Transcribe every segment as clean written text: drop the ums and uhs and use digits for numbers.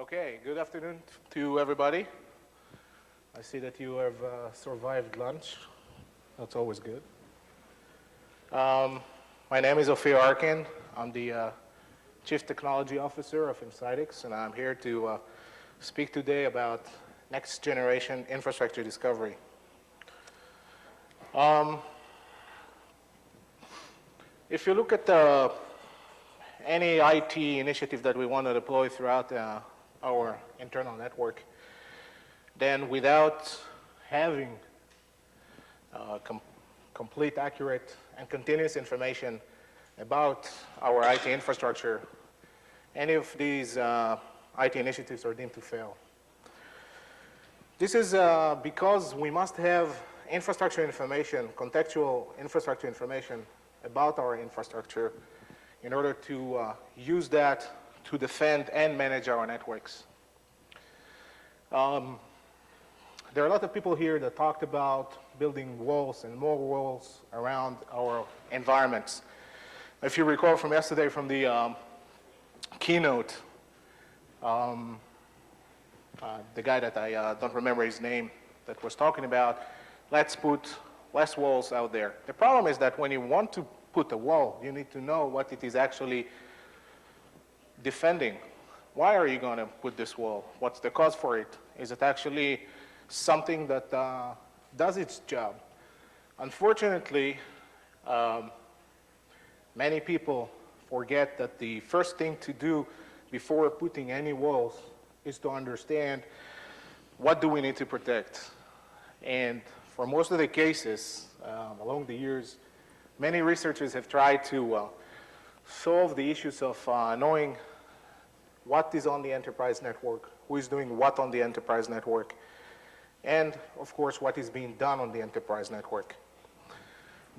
Okay, good afternoon to everybody. I see that you have survived lunch. That's always good. My name is Ofir Arkin. I'm the Chief Technology Officer of Insightics, and I'm here to speak today about next generation infrastructure discovery. If you look at any IT initiative that we want to deploy throughout our internal network, then without having complete, accurate, and continuous information about our IT infrastructure, any of these IT initiatives are deemed to fail. This is because we must have infrastructure information, contextual infrastructure information about our infrastructure in order to use that to defend and manage our networks. There are a lot of people here that talked about building walls and more walls around our environments. If you recall from yesterday from the keynote, the guy that I don't remember his name that was talking about, let's put less walls out there. The problem is that when you want to put a wall, you need to know what it is actually defending. Why are you going to put this wall? What's the cause for it? Is it actually something that does its job? Unfortunately, many people forget that the first thing to do before putting any walls is to understand what do we need to protect. And for most of the cases, along the years, many researchers have tried to solve the issues of knowing what is on the enterprise network, who is doing what on the enterprise network, and of course what is being done on the enterprise network.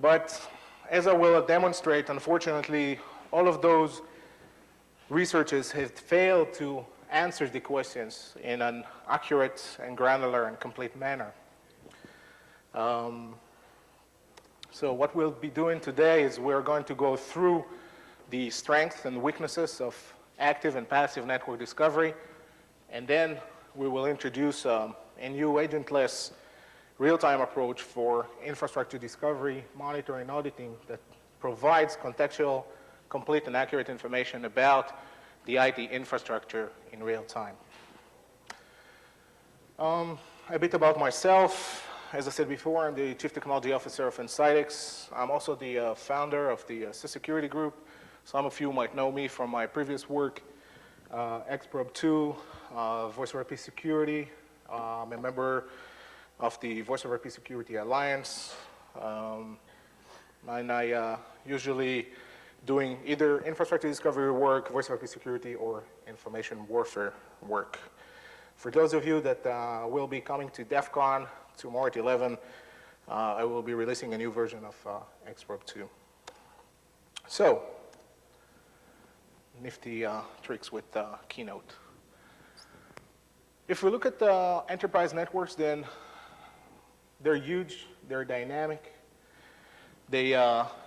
But as I will demonstrate, unfortunately, all of those researchers have failed to answer the questions in an accurate and granular and complete manner. So what we'll be doing today is we're going to go through the strengths and weaknesses of active and passive network discovery, and then we will introduce a new agentless real-time approach for infrastructure discovery, monitoring, and auditing that provides contextual, complete, and accurate information about the IT infrastructure in real time. A bit about myself. As I said before, I'm the Chief Technology Officer of Insightics. I'm also the founder of the Security Group. Some of you might know me from my previous work, Xprobe 2, Voice over IP Security. I'm a member of the Voice over IP Security Alliance. And I usually doing either infrastructure discovery work, voice over IP security, or information warfare work. For those of you that will be coming to DEF CON tomorrow at 11, I will be releasing a new version of Xprobe 2. So, nifty tricks with Keynote. If we look at the enterprise networks, then they're huge, they're dynamic. They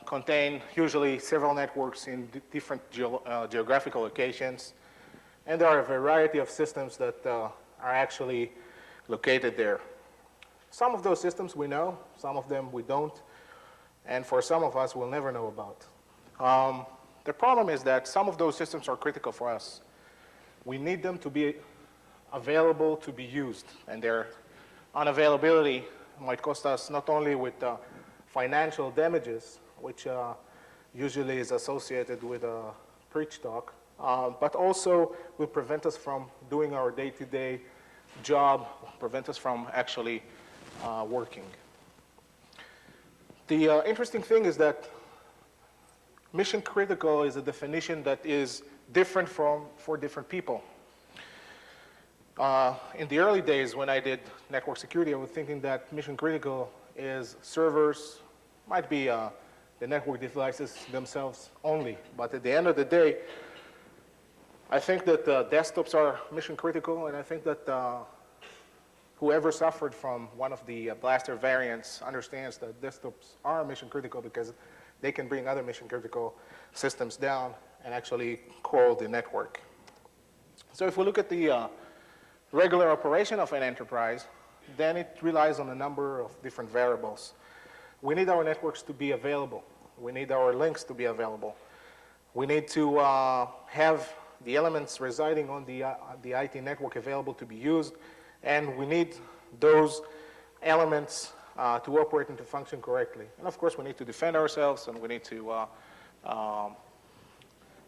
contain usually several networks in different geographical locations, and there are a variety of systems that are actually located there. Some of those systems we know, some of them we don't, and for some of us we'll never know about. The problem is that some of those systems are critical for us. We need them to be available to be used, and their unavailability might cost us not only with financial damages, which usually is associated with a preach talk, but also will prevent us from doing our day-to-day job, prevent us from actually working. The interesting thing is that mission critical is a definition that is different for different people. In the early days when I did network security, I was thinking that mission critical is servers, might be the network devices themselves only. But at the end of the day, I think that desktops are mission critical, and I think that whoever suffered from one of the blaster variants understands that desktops are mission critical because they can bring other mission critical systems down and actually call the network. So if we look at the regular operation of an enterprise, then it relies on a number of different variables. We need our networks to be available. We need our links to be available. We need to have the elements residing on the IT network available to be used, and we need those elements to operate and to function correctly. And of course, we need to defend ourselves, and we need to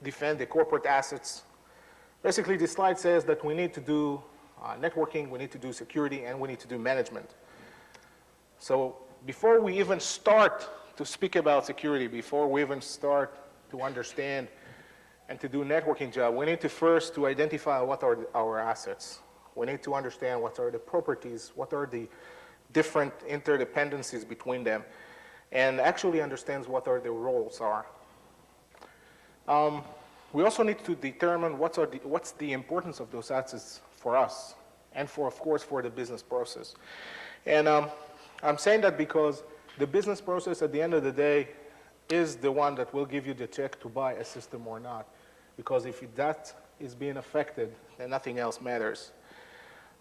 defend the corporate assets. Basically, this slide says that we need to do networking, we need to do security, and we need to do management. So before we even start to speak about security, before we even start to understand and to do networking job, we need to first to identify what are our assets. We need to understand what are the properties, what are the different interdependencies between them, and actually understands what are the roles are. We also need to determine what's the importance of those assets for us, and for, of course, for the business process. And I'm saying that because the business process at the end of the day is the one that will give you the check to buy a system or not. Because if that is being affected, then nothing else matters.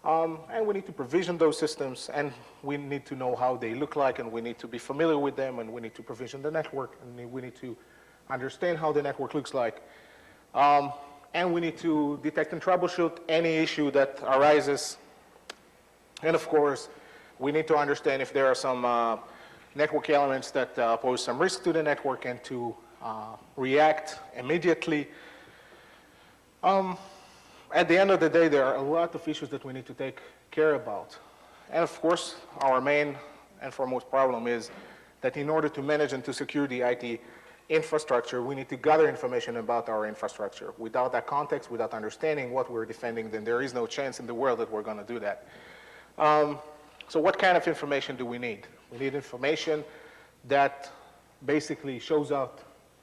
And we need to provision those systems, and we need to know how they look like, and we need to be familiar with them, and we need to provision the network, and we need to understand how the network looks like. And we need to detect and troubleshoot any issue that arises. And of course, we need to understand if there are some network elements that pose some risk to the network, and to react immediately. At the end of the day, there are a lot of issues that we need to take care about. And of course, our main and foremost problem is that in order to manage and to secure the IT infrastructure, we need to gather information about our infrastructure. Without that context, without understanding what we're defending, then there is no chance in the world that we're going to do that. So what kind of information do we need? We need information that basically shows out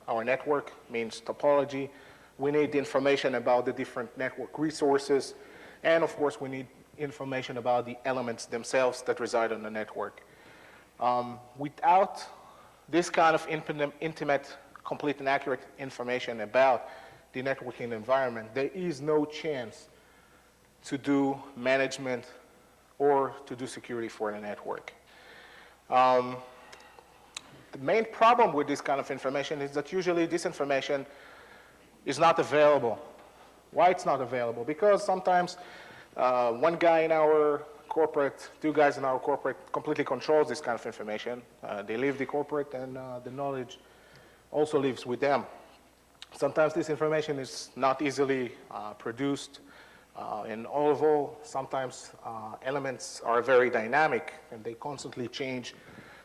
our network, means topology. We need information about the different network resources. And of course, we need information about the elements themselves that reside on the network. Without this kind of intimate, complete, and accurate information about the networking environment, there is no chance to do management or to do security for the network. The main problem with this kind of information is that usually this information is not available. Why it's not available? Because sometimes one guy in our corporate, two guys in our corporate completely controls this kind of information. They leave the corporate, and the knowledge also lives with them. Sometimes this information is not easily produced. And although sometimes elements are very dynamic and they constantly change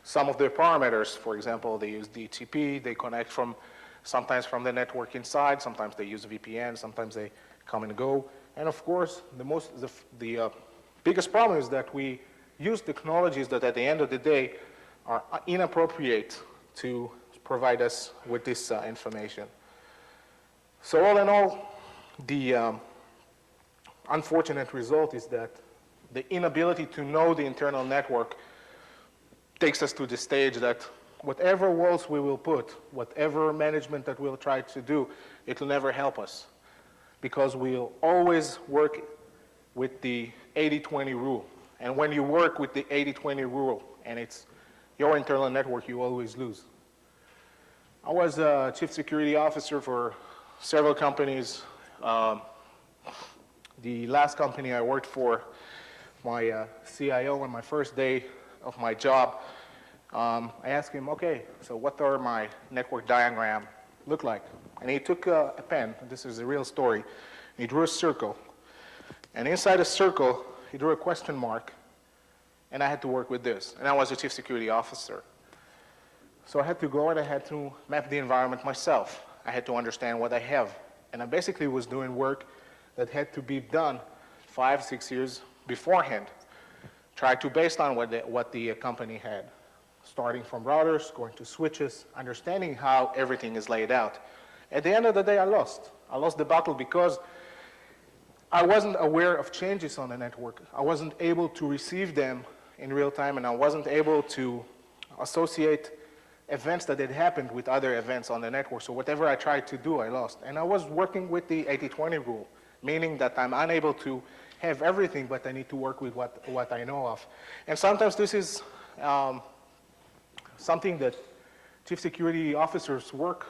some of their parameters. For example, they use DHCP, they connect sometimes from the network inside, sometimes they use VPN, sometimes they come and go. And of course, the biggest problem is that we use technologies that at the end of the day are inappropriate to provide us with this information. So all in all, the unfortunate result is that the inability to know the internal network takes us to the stage that whatever walls we will put, whatever management that we'll try to do, it will never help us, because we'll always work with the 80-20 rule. And when you work with the 80-20 rule and it's your internal network, you always lose. I was a chief security officer for several companies. The last company I worked for, my CIO on my first day of my job, I asked him, okay, so what are my network diagram look like? And he took a pen, and this is a real story, and he drew a circle. And inside a circle, he drew a question mark, and I had to work with this. And I was a chief security officer. So I had to go and I had to map the environment myself. I had to understand what I have. And I basically was doing work that had to be done 5-6 years beforehand. Try to based on what the company had. Starting from routers, going to switches, understanding how everything is laid out. At the end of the day, I lost. I lost the battle because I wasn't aware of changes on the network. I wasn't able to receive them in real time, and I wasn't able to associate events that had happened with other events on the network. So whatever I tried to do, I lost. And I was working with the 80-20 rule, meaning that I'm unable to have everything, but I need to work with what I know of. And sometimes this is something that chief security officers work,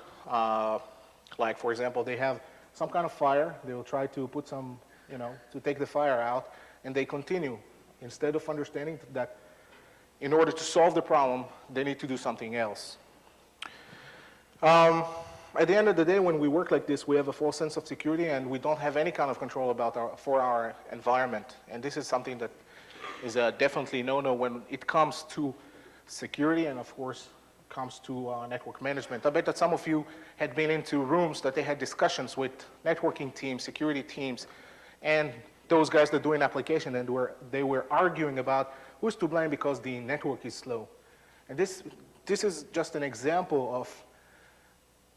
like for example, they have some kind of fire, they will try to put some, to take the fire out, and they continue, instead of understanding that in order to solve the problem, they need to do something else. At the end of the day, when we work like this, we have a false sense of security, and we don't have any kind of control about for our environment. And this is something that is definitely no-no when it comes to security, and of course, comes to network management. I bet that some of you had been into rooms that they had discussions with networking teams, security teams, and those guys that do an application, and they were arguing about who's to blame because the network is slow. And this is just an example of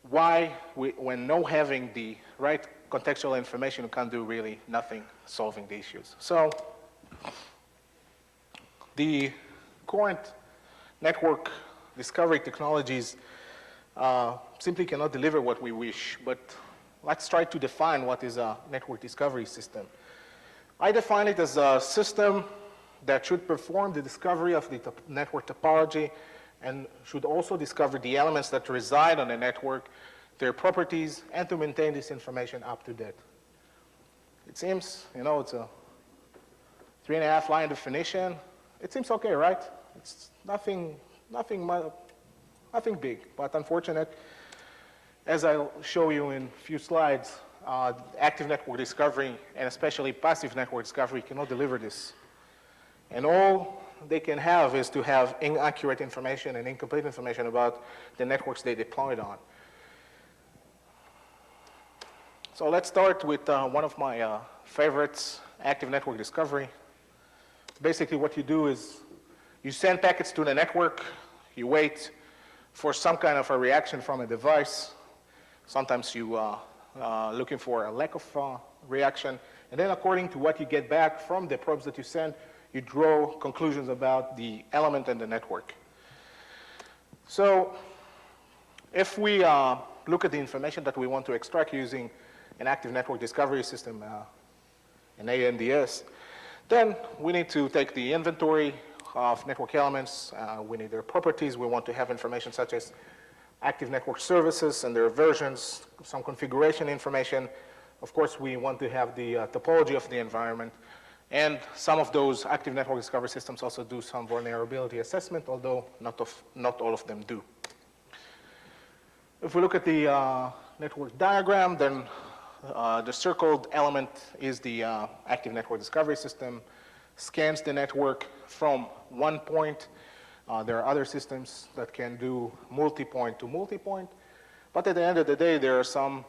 why, when not having the right contextual information, you can't do really nothing solving the issues. So the current network discovery technologies simply cannot deliver what we wish, but let's try to define what is a network discovery system. I define it as a system that should perform the discovery of the network topology and should also discover the elements that reside on the network, their properties, and to maintain this information up to date. It seems, it's a 3.5-line definition. It seems okay, right? It's nothing big, but unfortunate. As I'll show you in a few slides, active network discovery, and especially passive network discovery, cannot deliver this. And all they can have is to have inaccurate information and incomplete information about the networks they deployed on. So let's start with one of my favorites, active network discovery. Basically what you do is you send packets to the network, you wait for some kind of a reaction from a device. Sometimes you looking for a lack of reaction, and then according to what you get back from the probes that you send, you draw conclusions about the element and the network. So if we look at the information that we want to extract using an active network discovery system, an PNDS, then we need to take the inventory of network elements. We need their properties. We want to have information such as active network services and their versions, some configuration information. Of course, we want to have the topology of the environment. And some of those active network discovery systems also do some vulnerability assessment, although not all of them do. If we look at the network diagram, then the circled element is the active network discovery system, scans the network from one point. There are other systems that can do multi-point to multi-point, but at the end of the day, there are some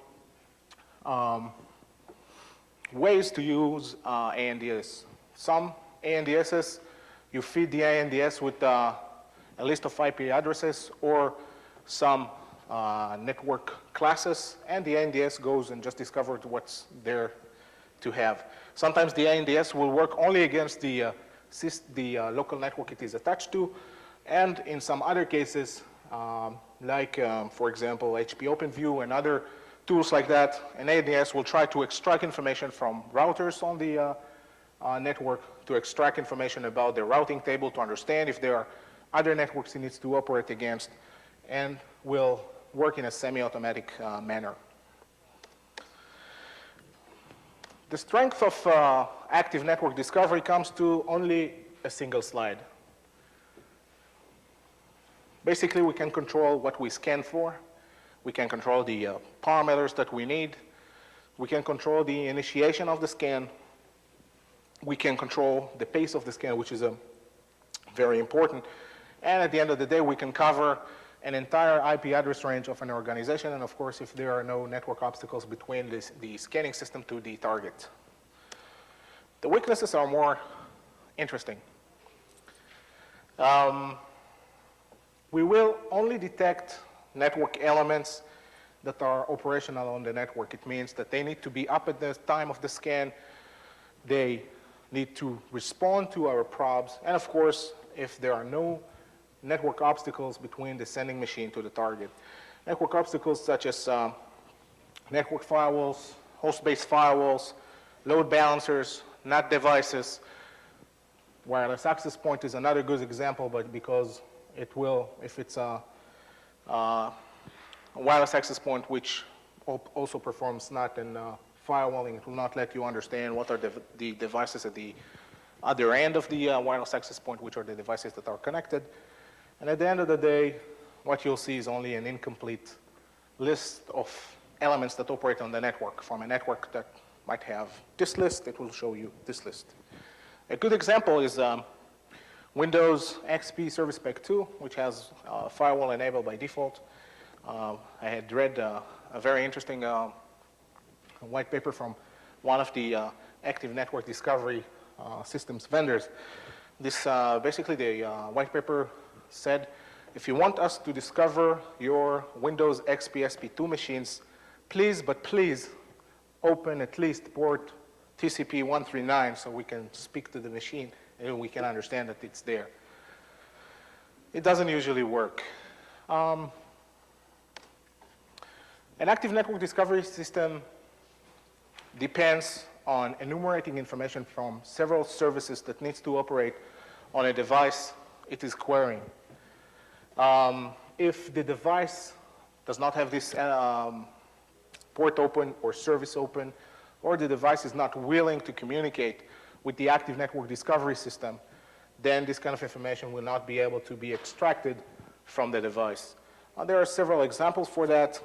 ways to use PNDS. Some PNDSs, you feed the PNDS with a list of IP addresses or some network classes, and the PNDS goes and just discovers what's there to have. Sometimes the PNDS will work only against the local network it is attached to, and in some other cases, for example, HP OpenView and other tools like that, an PNDS will try to extract information from routers on the network, to extract information about the routing table, to understand if there are other networks it needs to operate against, and will work in a semi-automatic manner. The strength of active network discovery comes to only a single slide. Basically, we can control what we scan for. We can control the parameters that we need. We can control the initiation of the scan. We can control the pace of the scan, which is very important. And at the end of the day, we can cover an entire IP address range of an organization, and of course, if there are no network obstacles between the scanning system to the target. The weaknesses are more interesting. We will only detect network elements that are operational on the network. It means that they need to be up at the time of the scan. They need to respond to our probes. And of course, if there are no network obstacles between the sending machine to the target. Network obstacles such as network firewalls, host-based firewalls, load balancers, NAT devices. Wireless access point is another good example, but because it will, if it's a wireless access point which also performs NAT and firewalling, it will not let you understand what are the devices at the other end of the wireless access point, which are the devices that are connected. And at the end of the day, what you'll see is only an incomplete list of elements that operate on the network. From a network that might have this list, it will show you this list. A good example is Windows XP Service Pack 2, which has firewall enabled by default. I had read a very interesting white paper from one of the active network discovery systems vendors. This basically the white paper said, if you want us to discover your Windows XP SP2 machines, please, but please, open at least port TCP 139 so we can speak to the machine and we can understand that it's there. It doesn't usually work. An active network discovery system depends on enumerating information from several services that needs to operate on a device it is querying. If the device does not have this port open or service open, or the device is not willing to communicate with the active network discovery system, then this kind of information will not be able to be extracted from the device. There are several examples for that,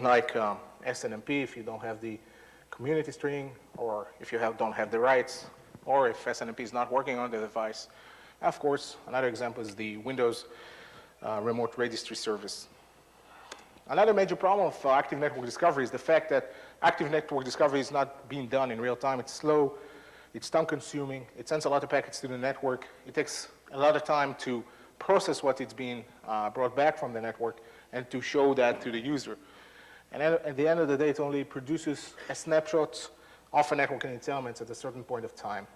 like SNMP, if you don't have the community string, or if you don't have the rights, or if SNMP is not working on the device. Of course, another example is the Windows remote registry service. Another major problem of active network discovery is the fact that active network discovery is not being done in real time. It's slow, it's time consuming, it sends a lot of packets to the network. It takes a lot of time to process what is being brought back from the network and to show that to the user. And at the end of the day, it only produces a snapshot of a network and its elements at a certain point of time.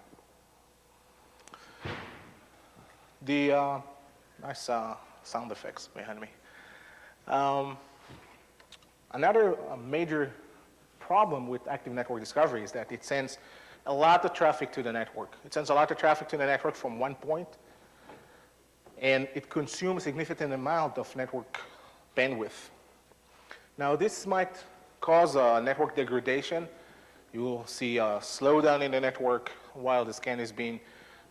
The nice sound effects behind me. Another major problem with active network discovery is that it sends a lot of traffic to the network. It sends a lot of traffic to the network from one point, and it consumes a significant amount of network bandwidth. Now, this might cause network degradation. You will see a slowdown in the network while the scan is being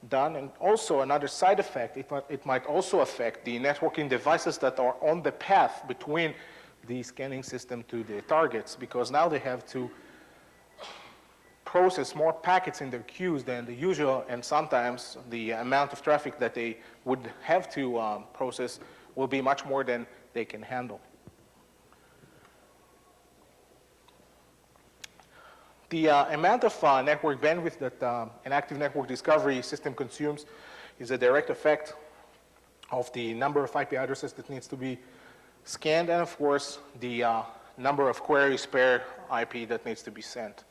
done. And also another side effect, it might also affect the networking devices that are on the path between the scanning system to the targets, because now they have to process more packets in their queues than the usual, and sometimes the amount of traffic that they would have to process will be much more than they can handle. The amount of network bandwidth that an active network discovery system consumes is a direct effect of the number of IP addresses that needs to be scanned, and of course, the number of queries per IP that needs to be sent.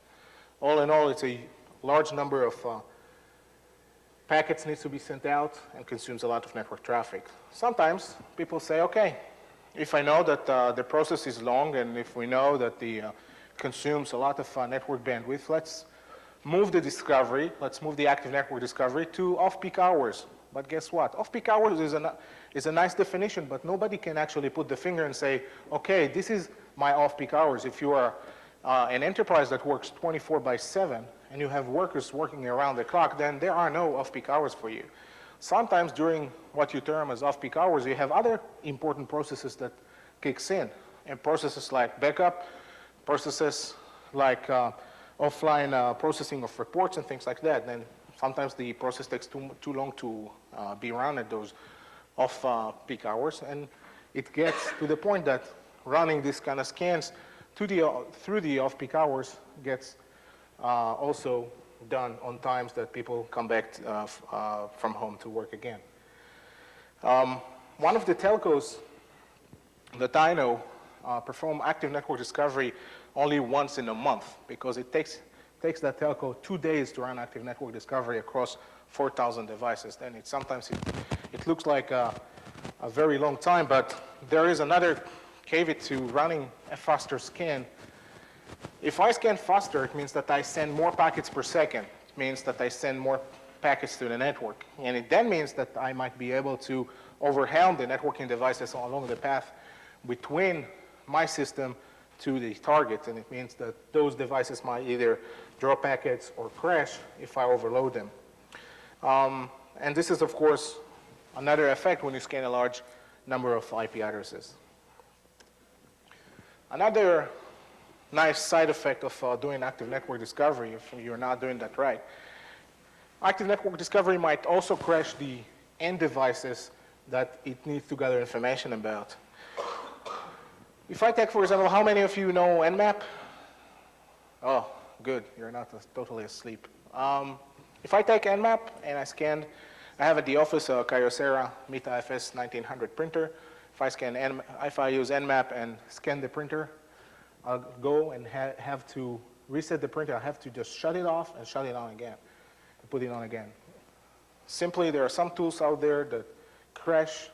All in all, it's a large number of packets needs to be sent out and consumes a lot of network traffic. Sometimes people say, okay, if I know that the process is long and if we know that the consumes a lot of network bandwidth, let's move the discovery, let's move the active network discovery to off-peak hours. But guess what? Off-peak hours is a nice definition, but nobody can actually put the finger and say, okay, this is my off-peak hours. If you are an enterprise that works 24/7 and you have workers working around the clock, then there are no off-peak hours for you. Sometimes during what you term as off-peak hours, you have other important processes that kicks in, and processes like backup, processes like offline processing of reports and things like that. Then sometimes the process takes too long to be run at those off-peak hours, and it gets to the point that running these kind of scans through the off-peak hours gets also done on times that people come back from home to work again. One of the telcos that I know perform active network discovery only once in a month, because it takes that telco 2 days to run active network discovery across 4,000 devices. Then sometimes it looks like a very long time, but there is another caveat to running a faster scan. If I scan faster, it means that I send more packets per second. It means that I send more packets to the network. And it then means that I might be able to overwhelm the networking devices along the path between my system to the target. And it means that those devices might either drop packets or crash if I overload them. And this is, of course, another effect when you scan a large number of IP addresses. Another nice side effect of doing active network discovery, if you're not doing that right, active network discovery might also crash the end devices that it needs to gather information about. If I take, for example, how many of you know Nmap? Oh, good, you're not totally asleep. If I take Nmap and I have at the office a Kyocera Mita FS 1900 printer. If I use Nmap and scan the printer, I'll go and have to reset the printer. I have to just shut it off and shut it on again, and put it on again. Simply, there are some tools out there that crash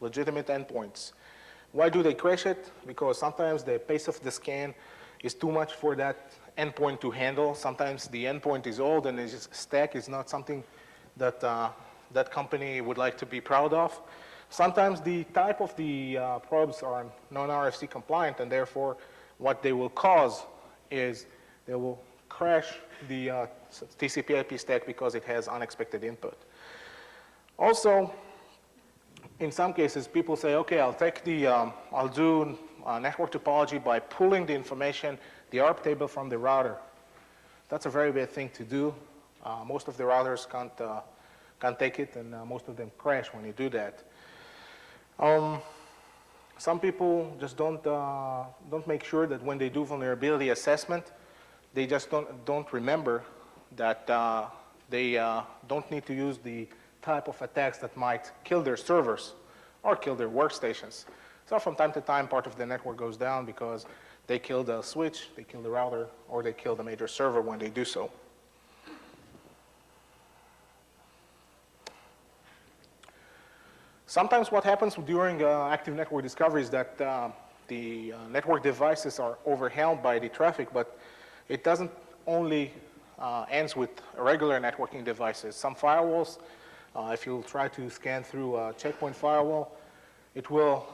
legitimate endpoints. Why do they crash it? Because sometimes the pace of the scan is too much for that endpoint to handle. Sometimes the endpoint is old and its stack is not something that that company would like to be proud of. Sometimes the type of the probes are non-RFC compliant, and therefore what they will cause is they will crash the TCP/IP stack because it has unexpected input. Also, in some cases, people say, okay, I'll do network topology by pulling the information, the ARP table from the router. That's a very bad thing to do. Most of the routers can't take it, and most of them crash when you do that. Some people just don't make sure that when they do vulnerability assessment, they just don't remember that they don't need to use the type of attacks that might kill their servers or kill their workstations. So from time to time, part of the network goes down because they kill the switch, they kill the router, or they kill the major server when they do so. Sometimes what happens during active network discovery is that the network devices are overwhelmed by the traffic, but it doesn't only ends with regular networking devices. Some firewalls, if you try to scan through a checkpoint firewall, it will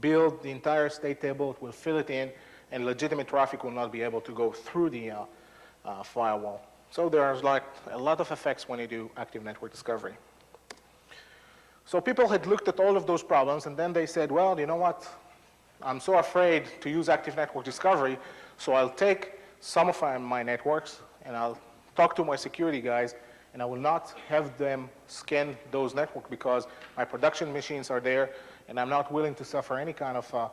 build the entire state table, it will fill it in, and legitimate traffic will not be able to go through the firewall. So there's like a lot of effects when you do active network discovery. So people had looked at all of those problems, and then they said, well, you know what? I'm so afraid to use active network discovery, so I'll take some of my networks, and I'll talk to my security guys, and I will not have them scan those networks because my production machines are there, and I'm not willing to suffer any kind of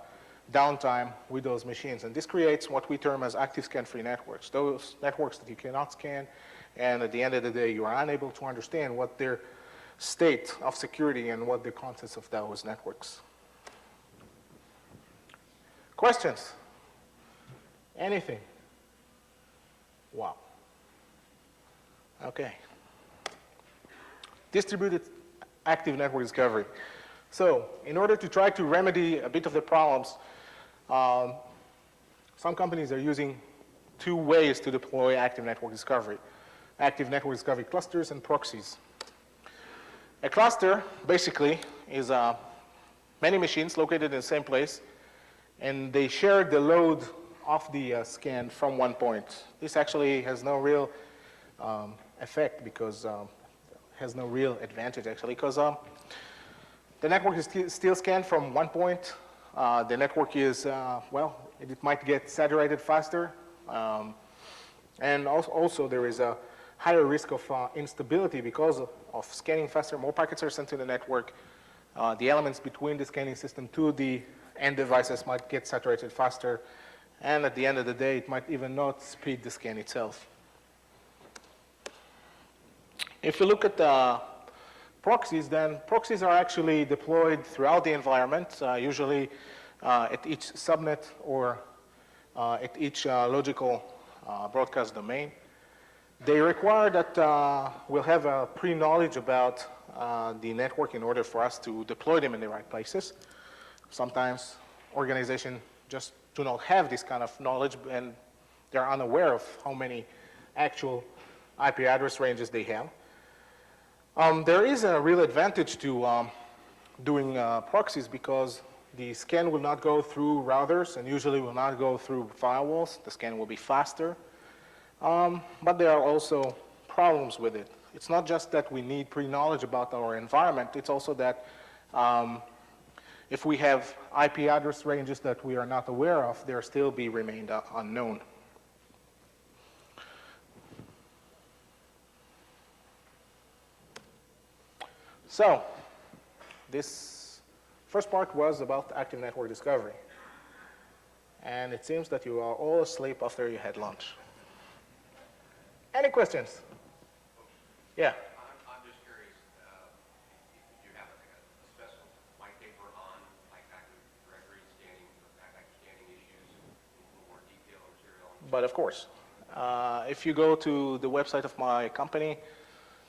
downtime with those machines. And this creates what we term as active scan-free networks, those networks that you cannot scan, and at the end of the day, you are unable to understand what their state of security and what the contents of those networks. Questions? Anything? Wow. Okay. Distributed active network discovery. So in order to try to remedy a bit of the problems, some companies are using two ways to deploy active network discovery. Active network discovery clusters and proxies. A cluster, basically, is many machines located in the same place, and they share the load of the scan from one point. This actually has no real effect because has no real advantage, actually, because the network is still scanned from one point. The network is, well, it might get saturated faster, and also there is a higher risk of instability because of scanning faster. More packets are sent to the network. The elements between the scanning system to the end devices might get saturated faster. And at the end of the day, it might even not speed the scan itself. If you look at proxies, then proxies are actually deployed throughout the environment, usually at each subnet or at each logical broadcast domain. They require that we'll have a pre-knowledge about the network in order for us to deploy them in the right places. Sometimes organizations just do not have this kind of knowledge, and they're unaware of how many actual IP address ranges they have. There is a real advantage to doing proxies, because the scan will not go through routers and usually will not go through firewalls. The scan will be faster. But there are also problems with it. It's not just that we need pre-knowledge about our environment, it's also that if we have IP address ranges that we are not aware of, they'll still be remained unknown. So, this first part was about active network discovery. And it seems that you are all asleep after you had lunch. Any questions? Yeah. I'm just curious, if you have a special white paper on like active directory scanning or active scanning issues in more detail or material? But of course. If you go to the website of my company,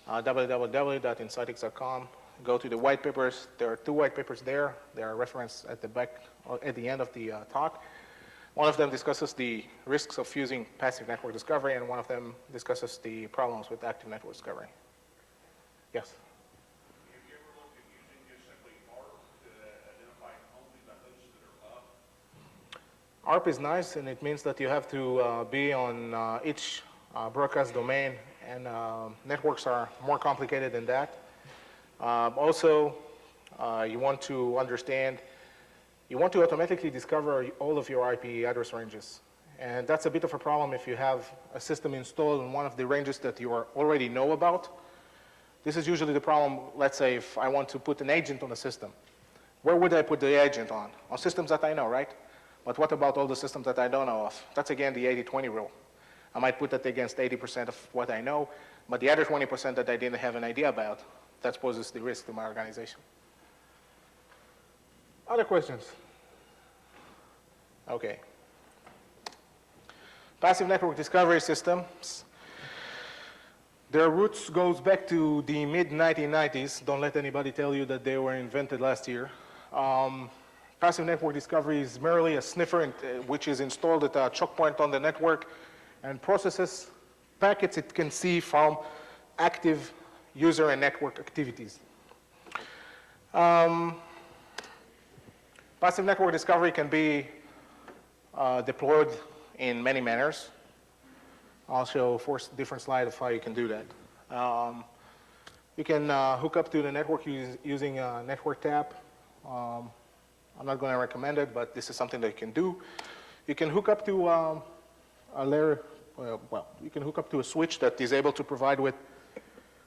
www.insightix.com, go to the white papers. There are 2 white papers there. They are referenced at the back, or at the end of the talk. One of them discusses the risks of using passive network discovery, and one of them discusses the problems with active network discovery. Yes? Have you ever looked at using just simply ARP to identify only the hosts that are up? ARP is nice, and it means that you have to be on each broadcast domain, and networks are more complicated than that. Also, you want to understand, you want to automatically discover all of your IP address ranges. And that's a bit of a problem if you have a system installed in one of the ranges that you already know about. This is usually the problem, let's say, if I want to put an agent on a system. Where would I put the agent on? On systems that I know, right? But what about all the systems that I don't know of? That's again the 80-20 rule. I might put that against 80% of what I know, but the other 20% that I didn't have an idea about, that poses the risk to my organization. Other questions? Okay. Passive network discovery systems. Their roots goes back to the mid-1990s. Don't let anybody tell you that they were invented last year. Passive network discovery is merely a sniffer which is installed at a choke point on the network and processes packets it can see from active user and network activities. Passive network discovery can be deployed in many manners. I'll show 4 different slides of how you can do that. You can hook up to the network using a network tap. I'm not going to recommend it, but this is something that you can do. You can hook up to a layer, you can hook up to a switch that is able to provide with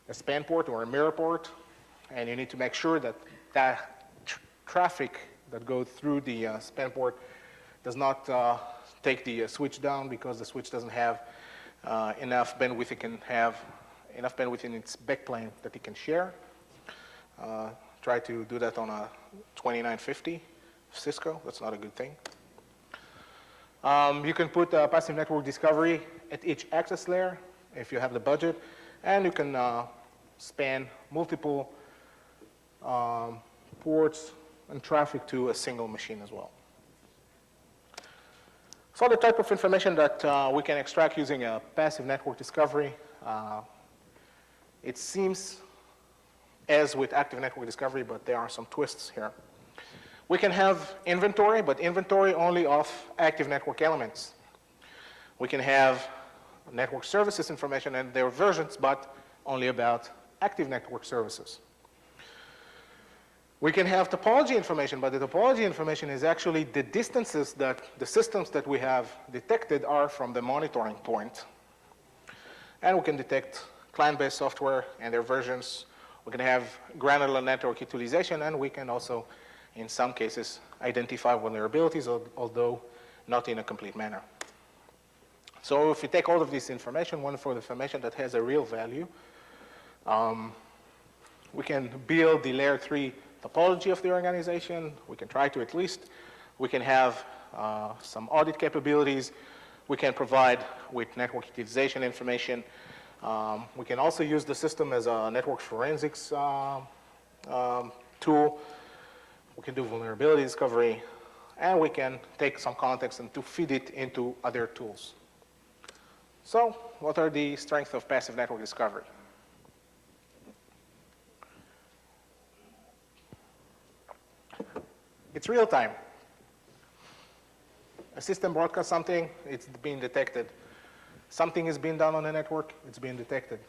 a span port or a mirror port, and you need to make sure that that traffic that goes through the span port does not take the switch down, because the switch doesn't have enough bandwidth. It can have enough bandwidth in its backplane that it can share. Try to do that on a 2950 Cisco. That's not a good thing. You can put passive network discovery at each access layer if you have the budget, and you can span multiple ports and traffic to a single machine as well. So the type of information that we can extract using a passive network discovery, it seems as with active network discovery, but there are some twists here. We can have inventory, but inventory only of active network elements. We can have network services information and their versions, but only about active network services. We can have topology information, but the topology information is actually the distances that the systems that we have detected are from the monitoring point. And we can detect client-based software and their versions. We can have granular network utilization, and we can also, in some cases, identify vulnerabilities, although not in a complete manner. So if we take all of this information, wonderful information that has a real value, we can build the layer 3 topology of the organization. We can try to at least. We can have some audit capabilities. We can provide with network utilization information. We can also use the system as a network forensics tool. We can do vulnerability discovery. and we can take some context and to feed it into other tools. So what are the strengths of passive network discovery? It's real time. A system broadcasts something, it's being detected. Something is being done on the network, it's being detected.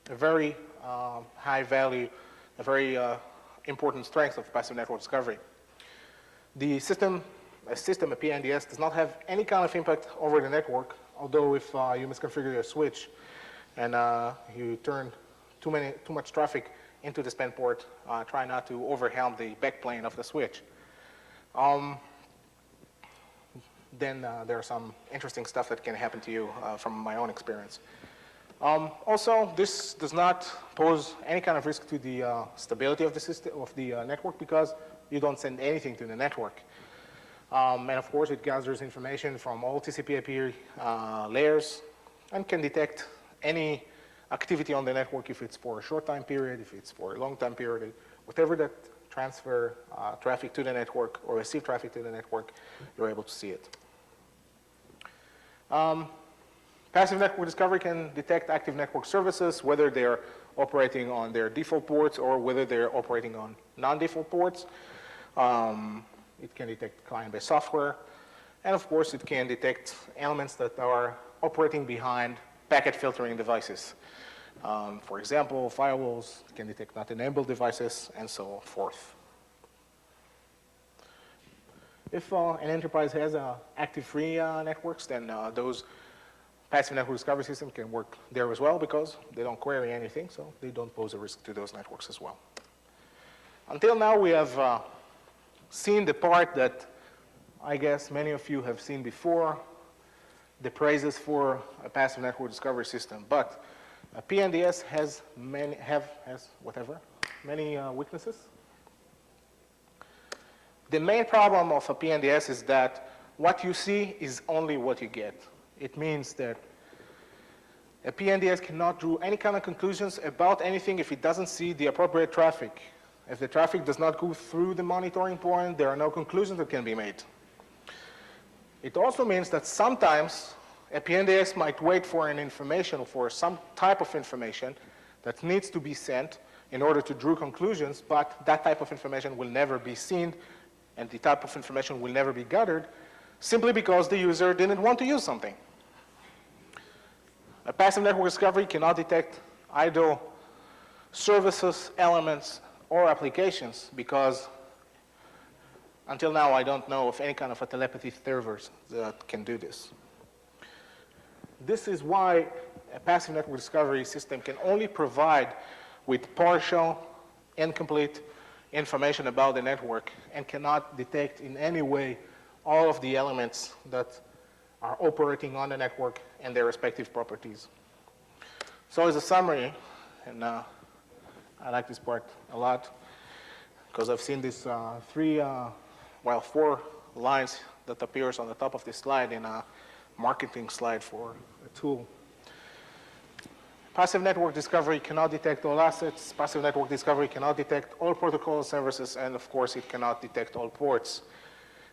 A very high value, a very important strength of passive network discovery. The system, a PNDS, does not have any kind of impact over the network, although if you misconfigure your switch and you turn too much traffic into the span port, try not to overwhelm the backplane of the switch. Then there are some interesting stuff that can happen to you from my own experience. Also, this does not pose any kind of risk to the stability of the system, of the network, because you don't send anything to the network. And of course, it gathers information from all TCP/IP layers and can detect any activity on the network if it's for a short time period, if it's for a long time period, whatever that transfer traffic to the network or receive traffic to the network, you're able to see it. Passive network discovery can detect active network services, whether they're operating on their default ports or whether they're operating on non-default ports. It can detect client-based software. And of course, it can detect elements that are operating behind packet filtering devices. For example, firewalls can detect not enabled devices and so forth. If an enterprise has active free networks, then those passive network discovery systems can work there as well because they don't query anything, so they don't pose a risk to those networks as well. Until now, we have seen the part that I guess many of you have seen before, the praises for a passive network discovery system. But a PNDS has many weaknesses. The main problem of a PNDS is that what you see is only what you get. It means that a PNDS cannot draw any kind of conclusions about anything if it doesn't see the appropriate traffic. If the traffic does not go through the monitoring point, there are no conclusions that can be made. It also means that sometimes a PNDS might wait for an information or for some type of information that needs to be sent in order to draw conclusions, but that type of information will never be seen and the type of information will never be gathered simply because the user didn't want to use something. A passive network discovery cannot detect idle services, elements, or applications because until now I don't know of any kind of a telepathy servers that can do this. This is why a passive network discovery system can only provide with partial, incomplete information about the network and cannot detect in any way all of the elements that are operating on the network and their respective properties. So as a summary, and I like this part a lot because I've seen these 4 lines that appears on the top of this slide in a marketing slide for a tool. Passive network discovery cannot detect all assets. Passive network discovery cannot detect all protocol services, and of course it cannot detect all ports.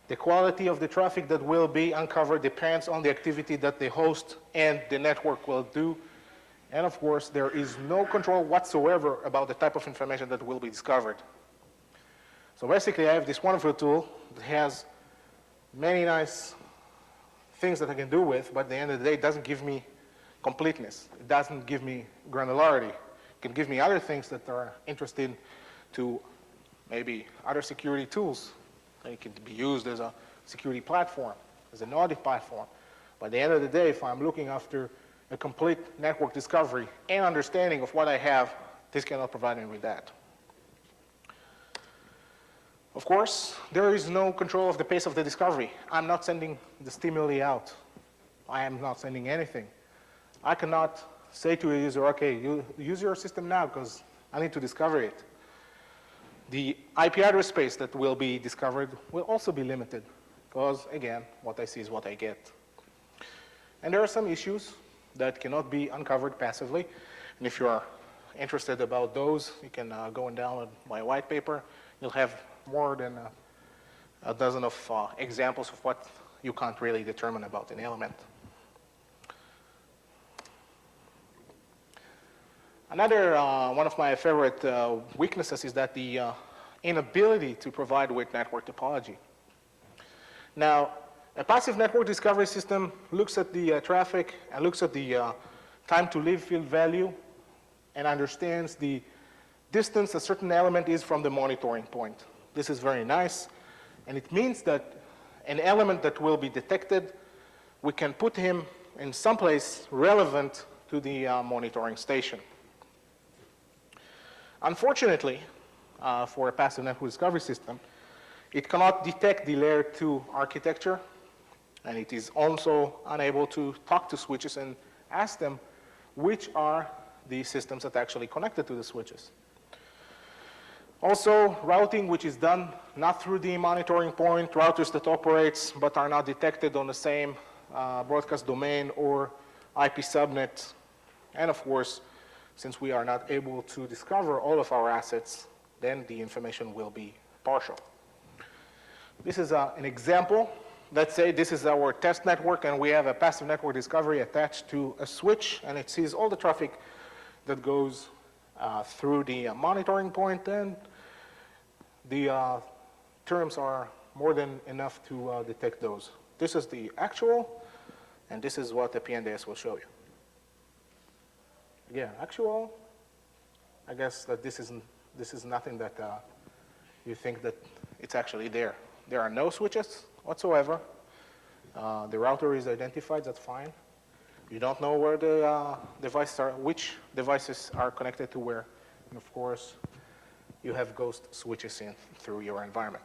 The quality of the traffic that will be uncovered depends on the activity that the host and the network will do. And of course, there is no control whatsoever about the type of information that will be discovered. So basically, I have this wonderful tool that has many nice things that I can do with, but at the end of the day, it doesn't give me completeness. It doesn't give me granularity. It can give me other things that are interesting to maybe other security tools. It can be used as a security platform, as an audit platform. But at the end of the day, if I'm looking after a complete network discovery and understanding of what I have, this cannot provide me with that. Of course, there is no control of the pace of the discovery. I'm not sending the stimuli out. I am not sending anything. I cannot say to a user, okay, you use your system now because I need to discover it. The IP address space that will be discovered will also be limited because, again, what I see is what I get. And there are some issues that cannot be uncovered passively. And if you are interested about those, you can go and download my white paper. You'll have more than a dozen of examples of what you can't really determine about an element. Another one of my favorite weaknesses is that the inability to provide with network topology. Now, a passive network discovery system looks at the traffic and looks at the time to leave field value and understands the distance a certain element is from the monitoring point. This is very nice, and it means that an element that will be detected, we can put him in some place relevant to the monitoring station. Unfortunately, for a passive network discovery system, it cannot detect the layer 2 architecture, and it is also unable to talk to switches and ask them which are the systems that actually connected to the switches. Also, routing which is done not through the monitoring point, routers that operates but are not detected on the same broadcast domain or IP subnet, and of course, since we are not able to discover all of our assets, then the information will be partial. This is an example. Let's say this is our test network, and we have a passive network discovery attached to a switch, and it sees all the traffic that goes through the monitoring point, and the terms are more than enough to detect those. This is the actual, and this is what the PNDS will show you. Again, actual, I guess that this is nothing that you think that it's actually there. There are no switches whatsoever. The router is identified, that's fine. You don't know where the devices are, which devices are connected to where. And of course, you have ghost switches in through your environment.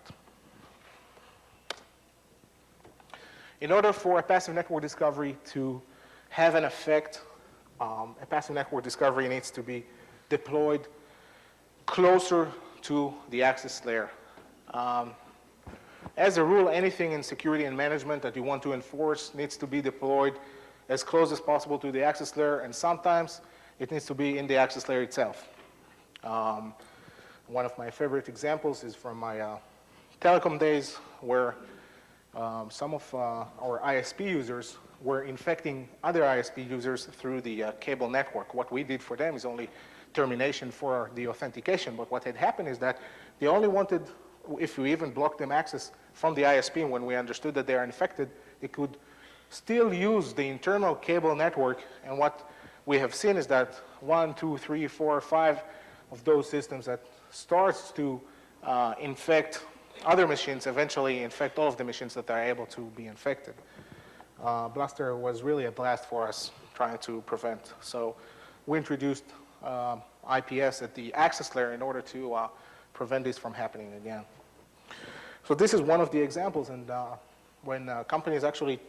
In order for a passive network discovery to have an effect, a passive network discovery needs to be deployed closer to the access layer. As a rule, anything in security and management that you want to enforce needs to be deployed as close as possible to the access layer, and sometimes it needs to be in the access layer itself. One of my favorite examples is from my telecom days, where some of our ISP users were infecting other ISP users through the cable network. What we did for them is only termination for the authentication, but what had happened is that they only wanted, if we even blocked them access from the ISP when we understood that they are infected, they could still use the internal cable network, and what we have seen is that 1, 2, 3, 4, 5 of those systems that starts to infect other machines eventually infect all of the machines that are able to be infected. Blaster was really a blast for us trying to prevent. So we introduced IPS at the access layer in order to prevent this from happening again. So this is one of the examples, and when companies actually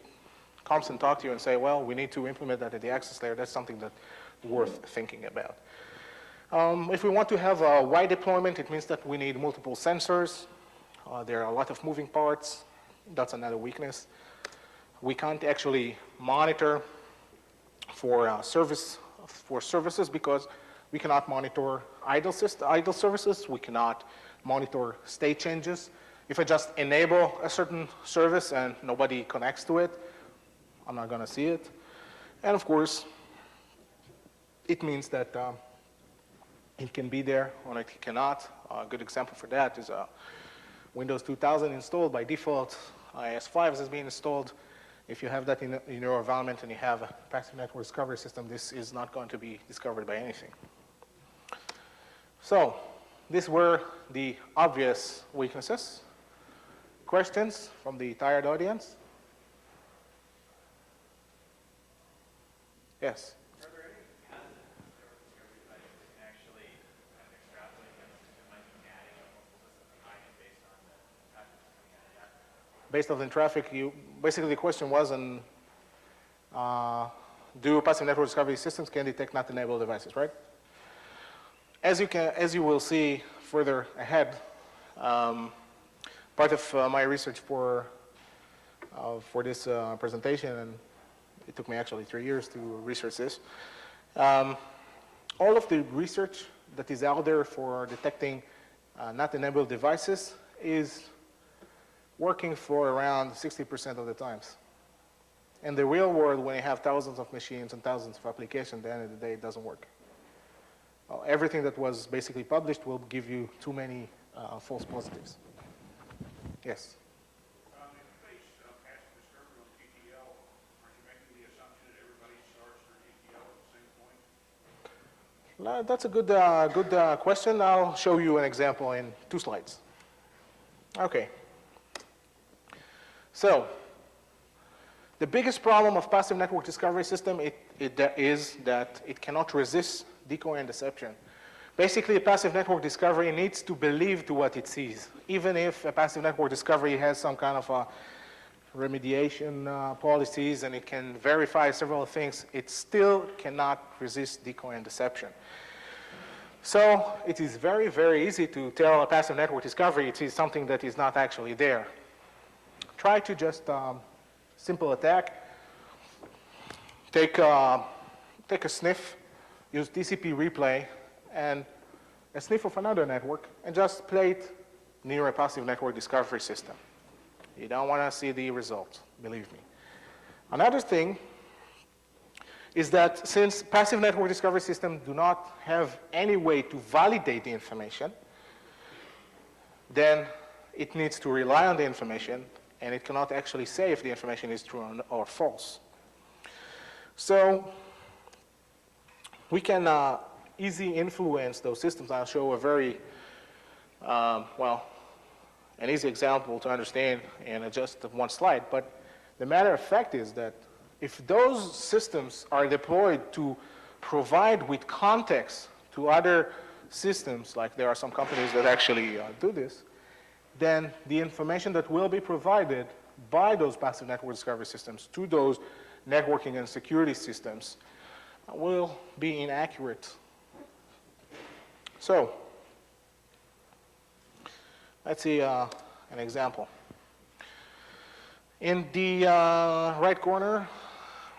comes and talk to you and say, well, we need to implement that at the access layer, that's something that's worth thinking about. If we want to have a wide deployment, it means that we need multiple sensors. There are a lot of moving parts. That's another weakness. We can't actually monitor for services because we cannot monitor idle services. We cannot monitor state changes. If I just enable a certain service and nobody connects to it, I'm not going to see it. And of course, it means that it can be there or it cannot. A good example for that is Windows 2000 installed by default. IS5 is being installed. If you have that in your environment and you have a passive network discovery system, this is not going to be discovered by anything. So these were the obvious weaknesses. Questions from the tired audience? Yes? Are there any passive network discovery devices that can actually kind of extrapolate them to might be adding a multiple system behind it based on the traffic that's coming out of that? Based on the traffic, basically the question was, do passive network discovery systems can detect not enabled devices, right? As you will see further ahead, part of my research for this presentation, and it took me actually 3 years to research this. All of the research that is out there for detecting not enabled devices is working for around 60% of the times. In the real world, when you have thousands of machines and thousands of applications, at the end of the day, it doesn't work. Everything that was basically published will give you too many false positives. Yes? If you face passive discovery on TTL, aren't you making the assumption that everybody starts their TTL at the same point? That's a good question. I'll show you an example in 2 slides. Okay. So, the biggest problem of passive network discovery system is that it cannot resist decoy and deception. Basically, a passive network discovery needs to believe to what it sees. Even if a passive network discovery has some kind of a remediation policies and it can verify several things, it still cannot resist decoy and deception. So it is very, very easy to tell a passive network discovery it is something that is not actually there. Try to just simple attack, take a sniff, use TCP replay, and a sniff of another network, and just play it near a passive network discovery system. You don't want to see the results, believe me. Another thing is that since passive network discovery systems do not have any way to validate the information, then it needs to rely on the information, and it cannot actually say if the information is true or false. So we can easily influence those systems. I'll show a very, an easy example to understand in just 1 slide. But the matter of fact is that if those systems are deployed to provide with context to other systems, like there are some companies that actually do this, then the information that will be provided by those passive network discovery systems to those networking and security systems will be inaccurate. So, let's see an example. In the right corner,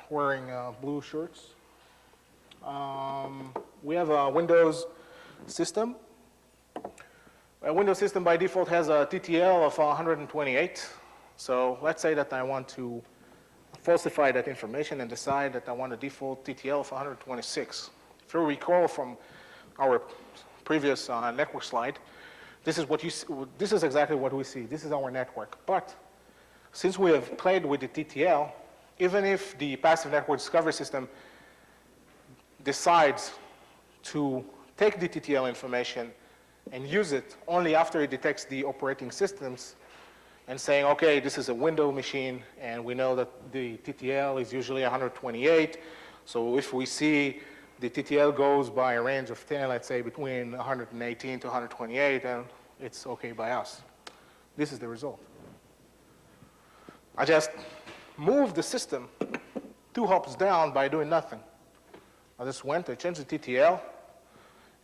wearing blue shirts, we have a Windows system. A Windows system by default has a TTL of 128. So let's say that I want to falsify that information and decide that I want a default TTL of 126. If you recall from our previous network slide, this is exactly what we see. This is our network. But since we have played with the TTL, even if the passive network discovery system decides to take the TTL information and use it only after it detects the operating systems and saying, okay, this is a Windows machine, and we know that the TTL is usually 128. So if we see the TTL goes by a range of 10, let's say between 118 to 128, and it's okay by us. This is the result. I just moved the system 2 hops down by doing nothing. I just went, I changed the TTL,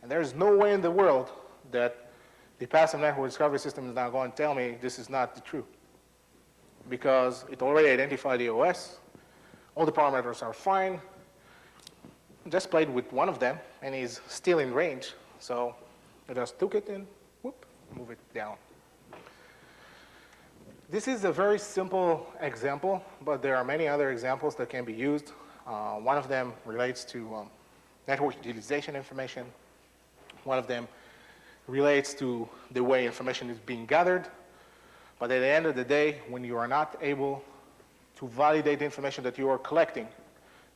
and there's no way in the world that the passive network discovery system is now going to tell me this is not the truth, because it already identified the OS, all the parameters are fine, just played with one of them, and he's still in range, so I just took it and whoop, move it down. This is a very simple example, but there are many other examples that can be used. One of them relates to network utilization information. One of them relates to the way information is being gathered. But at the end of the day, when you are not able to validate the information that you are collecting,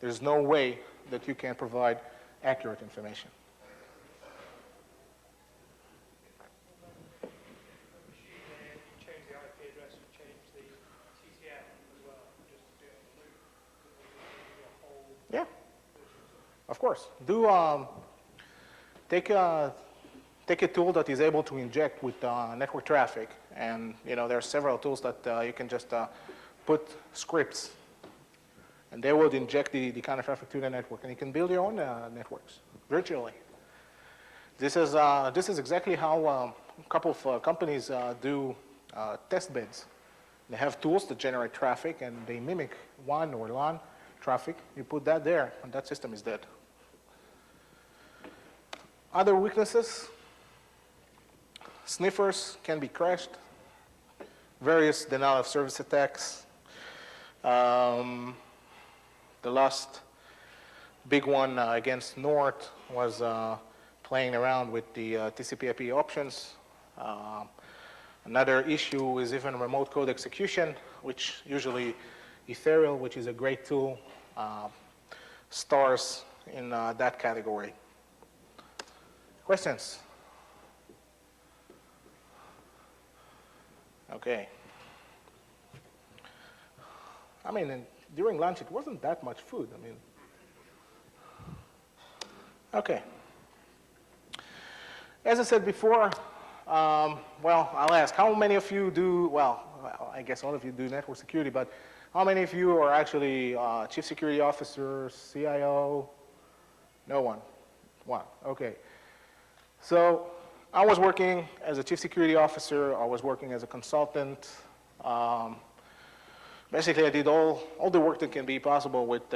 there's no way that you can provide accurate information. Change the IP address and change the TTL as well, just to be able to do a whole. Yeah, of course. Take a tool that is able to inject with network traffic, and there are several tools that you can just put scripts, and they would inject the kind of traffic to the network, and you can build your own networks virtually. This is exactly how a couple of companies do test beds. They have tools that generate traffic, and they mimic WAN or LAN traffic. You put that there, and that system is dead. Other weaknesses: sniffers can be crashed. various denial of service attacks. The last big one against North was playing around with the TCP/IP options. Another issue is even remote code execution, which usually Ethereal, which is a great tool, stars in that category. Questions? Okay. I mean, during lunch, it wasn't that much food. I mean, okay. As I said before, well, I'll ask, how many of you do, well, I guess all of you do network security, but how many of you are actually chief security officer, CIO? No one. One, okay. So I was working as a chief security officer. I was working as a consultant. Basically, I did all the work that can be possible with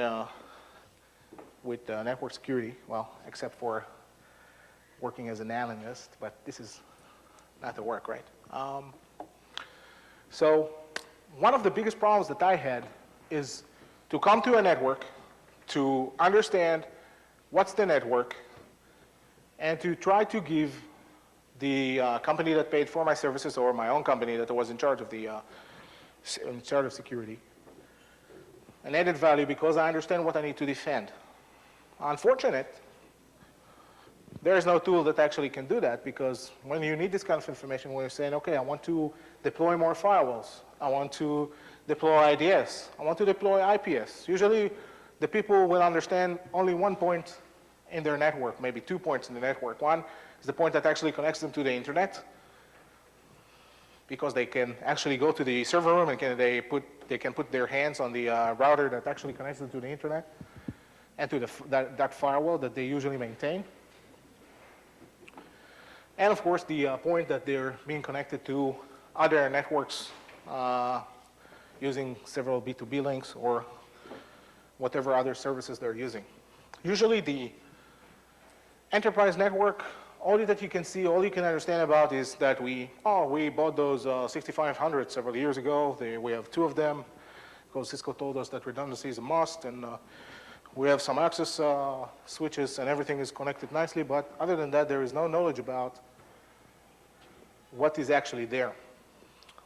network security, well, except for working as an analyst, but this is not the work, right? So one of the biggest problems that I had is to come to a network, to understand what's the network, and to try to give the company that paid for my services or my own company that was in charge of security an added value because I understand what I need to defend. Unfortunate, there is no tool that actually can do that because when you need this kind of information, when you're saying, okay, I want to deploy more firewalls, I want to deploy IDS, I want to deploy IPS. Usually the people will understand only one point in their network, maybe 2 points in the network. One is the point that actually connects them to the internet because they can actually go to the server room and they can put their hands on the router that actually connects them to the internet and to that firewall that they usually maintain. And of course, the point that they're being connected to other networks using several B2B links or whatever other services they're using. Usually the enterprise network, all that you can see, all you can understand about is that we bought those 6500 several years ago. We have 2 of them because Cisco told us that redundancy is a must, and we have some access switches and everything is connected nicely, but other than that, there is no knowledge about what is actually there.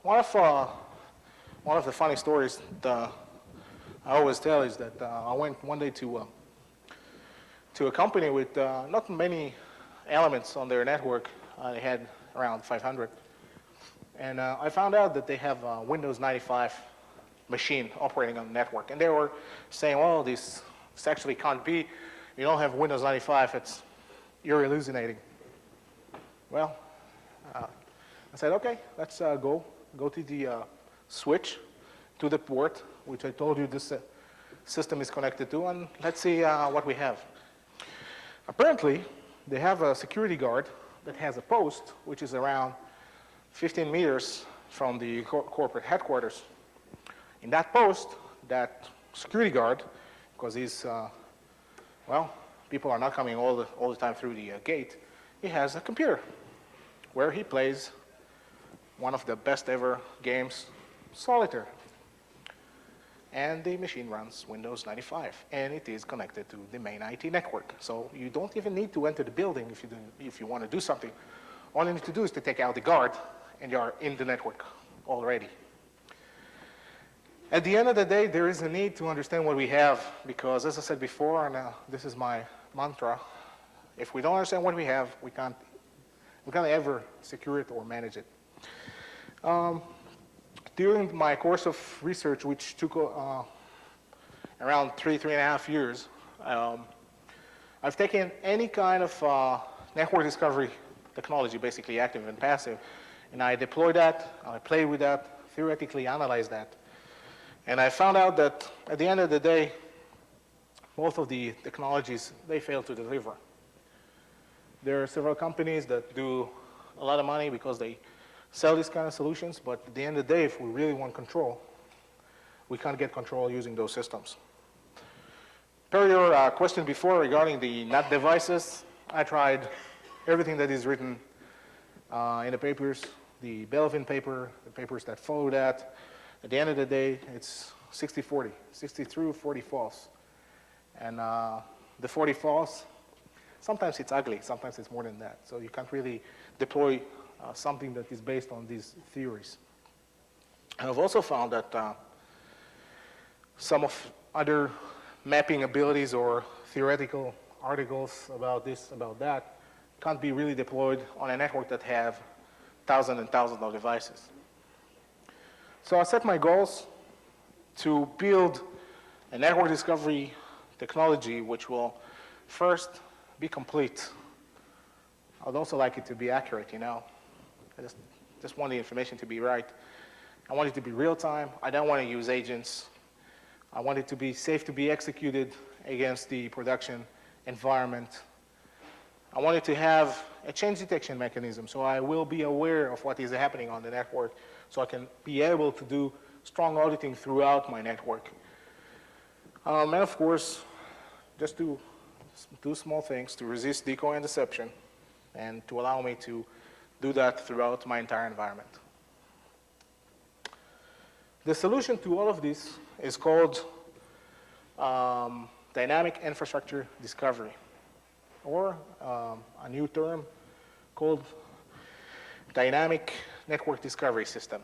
One of the funny stories that I always tell is that I went one day to a company with not many elements on their network. They had around 500. And I found out that they have a Windows 95 machine operating on the network. And they were saying, well, this actually can't be. You don't have Windows 95. You're hallucinating. Well, I said, okay, let's go to the switch, to the port, which I told you this system is connected to, and let's see what we have. Apparently, they have a security guard that has a post, which is around 15 meters from the corporate headquarters. In that post, that security guard, because he's, well, people are not coming all the time through the gate, he has a computer where he plays one of the best ever games, Solitaire. And the machine runs Windows 95, and it is connected to the main IT network. So you don't even need to enter the building if you want to do something. All you need to do is to take out the guard, and you're in the network already. At the end of the day, there is a need to understand what we have, because as I said before, and this is my mantra, if we don't understand what we have, we can't ever secure it or manage it. During my course of research, which took around 3.5 years, I've taken any kind of network discovery technology, basically active and passive, and I deployed that, I played with that, theoretically analyzed that, and I found out that at the end of the day, both of the technologies, they fail to deliver. There are several companies that do a lot of money because they sell these kind of solutions, but at the end of the day, if we really want control, we can't get control using those systems. Per your question before regarding the NAT devices, I tried everything that is written in the papers the Belvin paper, the papers that follow that. At the end of the day, it's 60-40, 60 true, 40 false. And the 40 false, sometimes it's ugly, sometimes it's more than that. So you can't really deploy something that is based on these theories. And I've also found that some of other mapping abilities or theoretical articles about this, about that, can't be really deployed on a network that have thousands and thousands of devices. So I set my goals to build a network discovery technology which will first be complete. I'd also like it to be accurate, you know. I just want the information to be right. I want it to be real time. I don't want to use agents. I want it to be safe to be executed against the production environment. I want it to have a change detection mechanism, so I will be aware of what is happening on the network, so I can be able to do strong auditing throughout my network. And of course, just to do small things to resist decoy and deception, and to allow me to do that throughout my entire environment. The solution to all of this is called dynamic infrastructure discovery, or a new term called dynamic network discovery system.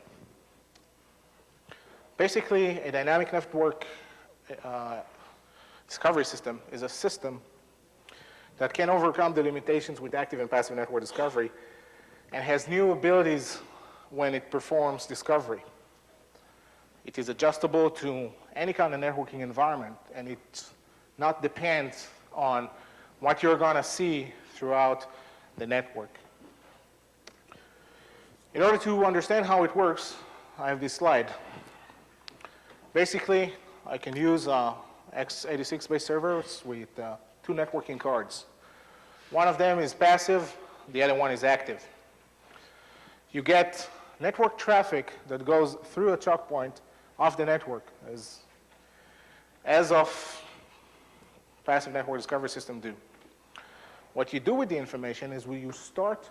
Basically, a dynamic network discovery system is a system that can overcome the limitations with active and passive network discovery and has new abilities when it performs discovery. It is adjustable to any kind of networking environment, and it not depends on what you're going to see throughout the network. In order to understand how it works, I have this slide. Basically, I can use x86-based servers with two networking cards. One of them is passive, the other one is active. You get network traffic that goes through a choke point of the network, as of passive network discovery system do. What you do with the information is you start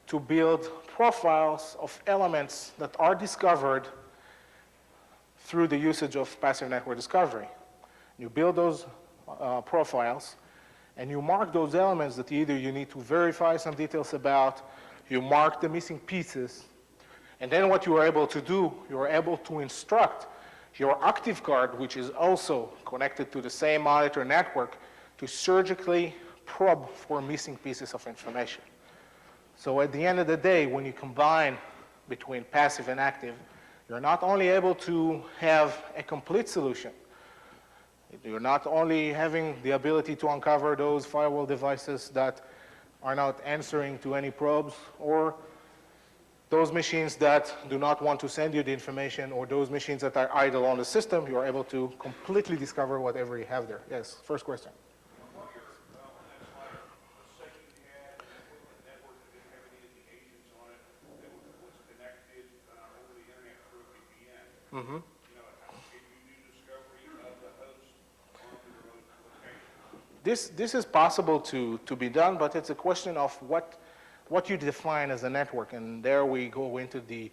to build profiles of elements that are discovered through the usage of passive network discovery. You build those profiles, and you mark those elements that either you need to verify some details about, you mark the missing pieces, and then what you are able to do, you are able to instruct your active card, which is also connected to the same monitor network, to surgically probe for missing pieces of information. So at the end of the day, when you combine between passive and active, you're not only able to have a complete solution, you're not only having the ability to uncover those firewall devices that are not answering to any probes, or those machines that do not want to send you the information, or those machines that are idle on the system, you are able to completely discover whatever you have there. Yes, first question. On that slide, the second you had a network that didn't have any indications on it, that was connected over the internet through a VPN. Mm-hmm. You know, can you do discovery of the host on the remote location? This is possible to be done, but it's a question of what you define as a network, and there we go into the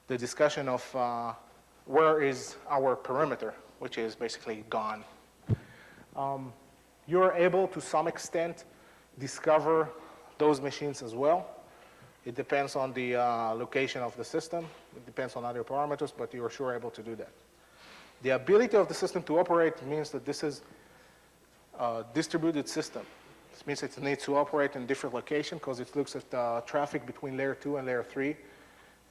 discussion of where is our perimeter, which is basically gone. You're able to some extent discover those machines as well. It depends on the location of the system. It depends on other parameters, but you're sure able to do that. The ability of the system to operate means that this is a distributed system. This means it needs to operate in different locations because it looks at traffic between layer 2 and layer 3.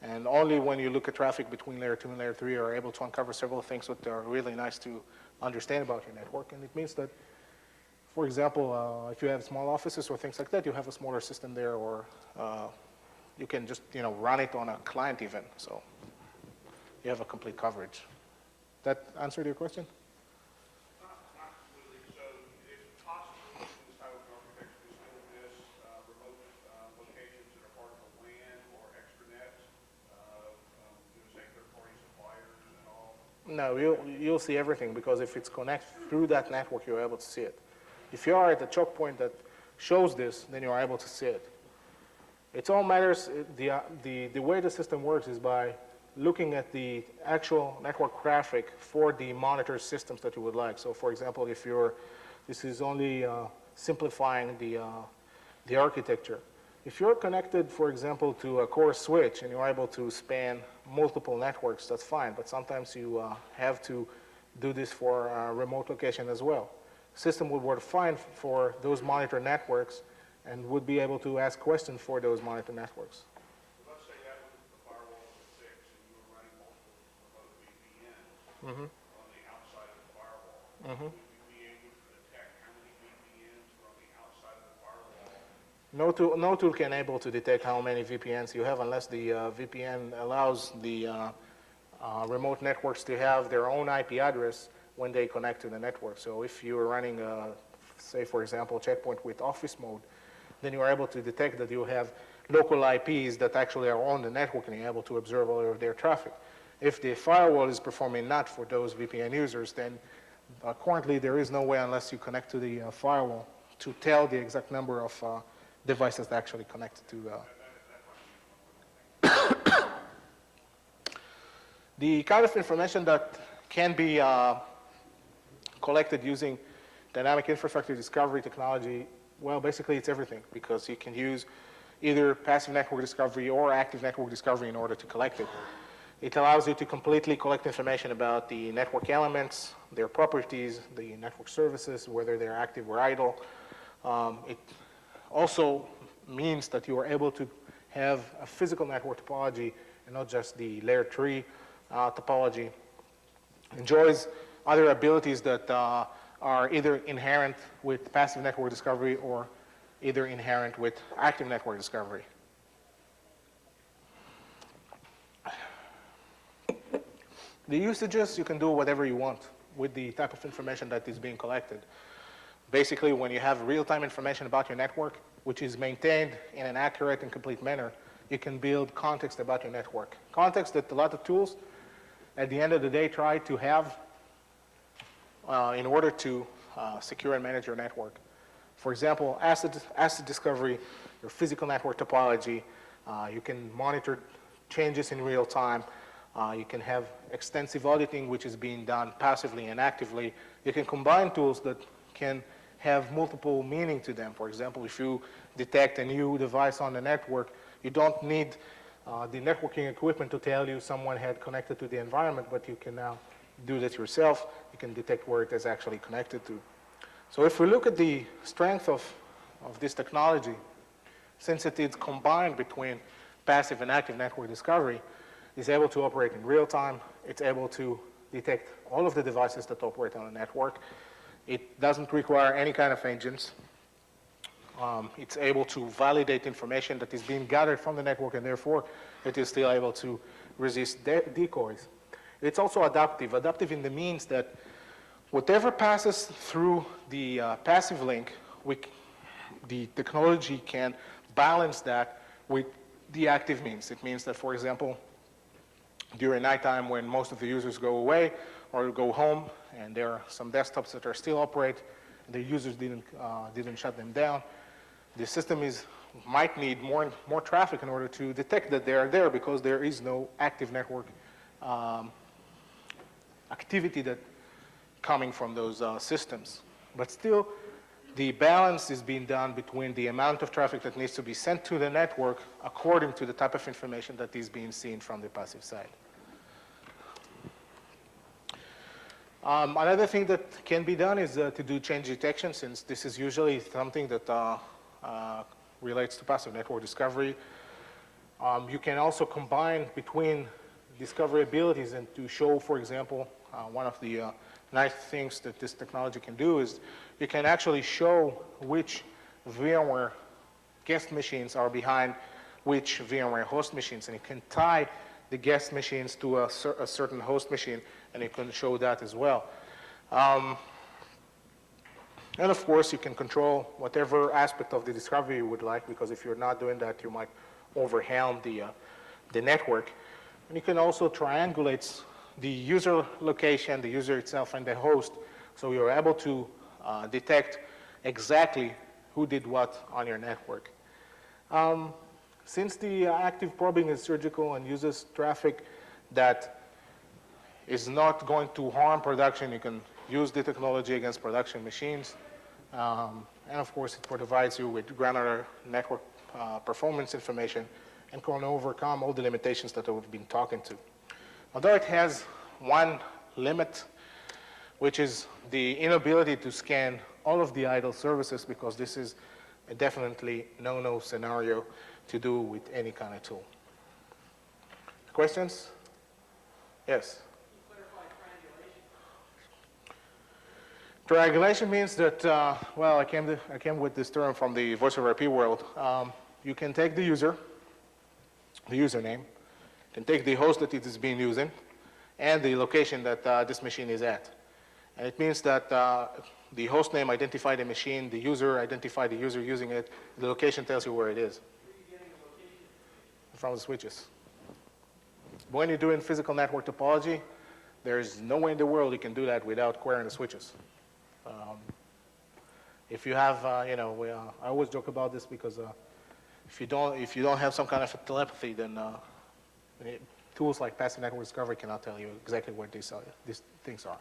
And only when you look at traffic between layer 2 and layer 3 are able to uncover several things that are really nice to understand about your network. And it means that, for example, if you have small offices or things like that, you have a smaller system there, or you can just run it on a client even. So you have a complete coverage. That answered your question? Not completely. So it's possible in this type of architecture to still miss remote locations that are part of the WAN or extranets, say third-party suppliers and all? No, you'll see everything, because if it's connected through that network, you're able to see it. If you are at a choke point that shows this, then you're able to see it. It all matters, the way the system works is by looking at the actual network traffic for the monitor systems that you would like. So for example, if this is only simplifying the architecture. If you're connected, for example, to a core switch and you're able to span multiple networks, that's fine, but sometimes you have to do this for a remote location as well. System would work fine for those monitor networks and would be able to ask questions for those monitor networks. Let's say that was the firewall was 6 and you were running multiple remote VPNs on the outside of the firewall. Would you be able to detect how many VPNs were on the outside of the firewall? No tool can able to detect how many VPNs you have unless the VPN allows the remote networks to have their own IP address when they connect to the network. So if you're running, say for example, checkpoint with office mode, then you are able to detect that you have local IPs that actually are on the network and you're able to observe all of their traffic. If the firewall is performing not for those VPN users, then currently there is no way unless you connect to the firewall to tell the exact number of devices that actually connected to. The kind of information that can be collected using dynamic infrastructure discovery technology, well, basically it's everything because you can use either passive network discovery or active network discovery in order to collect it. It allows you to completely collect information about the network elements, their properties, the network services, whether they're active or idle. It also means that you are able to have a physical network topology and not just the layer 3 topology. Enjoys other abilities that are either inherent with passive network discovery or either inherent with active network discovery. The usages, you can do whatever you want with the type of information that is being collected. Basically, when you have real-time information about your network, which is maintained in an accurate and complete manner, you can build context about your network. Context that a lot of tools, at the end of the day, try to have in order to secure and manage your network. For example, asset discovery, your physical network topology, you can monitor changes in real time. You can have extensive auditing, which is being done passively and actively. You can combine tools that can have multiple meaning to them. For example, if you detect a new device on the network, you don't need the networking equipment to tell you someone had connected to the environment, but you can now do that yourself. You can detect where it is actually connected to. So if we look at the strength of this technology, since it is combined between passive and active network discovery, it's able to operate in real time. It's able to detect all of the devices that operate on the network. It doesn't require any kind of engines. It's able to validate information that is being gathered from the network, and therefore it is still able to resist decoys. It's also adaptive. Adaptive in the means that whatever passes through the passive link, the technology can balance that with the active means. It means that, for example, during nighttime when most of the users go away or go home and there are some desktops that are still operate, the users didn't shut them down, the system might need more traffic in order to detect that they are there because there is no active network activity that coming from those systems. But still, the balance is being done between the amount of traffic that needs to be sent to the network according to the type of information that is being seen from the passive side. Another thing that can be done is to do change detection, since this is usually something that relates to passive network discovery. You can also combine between discovery abilities and to show, for example, one of the nice things that this technology can do is you can actually show which VMware guest machines are behind which VMware host machines, and you can tie the guest machines to a certain host machine, and you can show that as well. And of course, you can control whatever aspect of the discovery you would like, because if you're not doing that, you might overwhelm the network. And you can also triangulate the user location, the user itself, and the host, so you're able to detect exactly who did what on your network. Since the active probing is surgical and uses traffic that is not going to harm production, you can use the technology against production machines. And of course, it provides you with granular network performance information and can overcome all the limitations that we've been talking to. Although it has one limit, which is the inability to scan all of the idle services, because this is a definitely no-no scenario to do with any kind of tool. Questions? Yes? Triangulation means that, well, I came with this term from the voice over IP world. You can take the user, the username, you can take the host that it is being using, and the location that this machine is at. And it means that the host name identifies the machine, the user identifies the user using it, the location tells you where it is. Where are you getting the location? From the switches. When you're doing physical network topology, there's no way in the world you can do that without querying the switches. If you have, I always joke about this because if you don't have some kind of telepathy, then tools like passive network discovery cannot tell you exactly where these things are.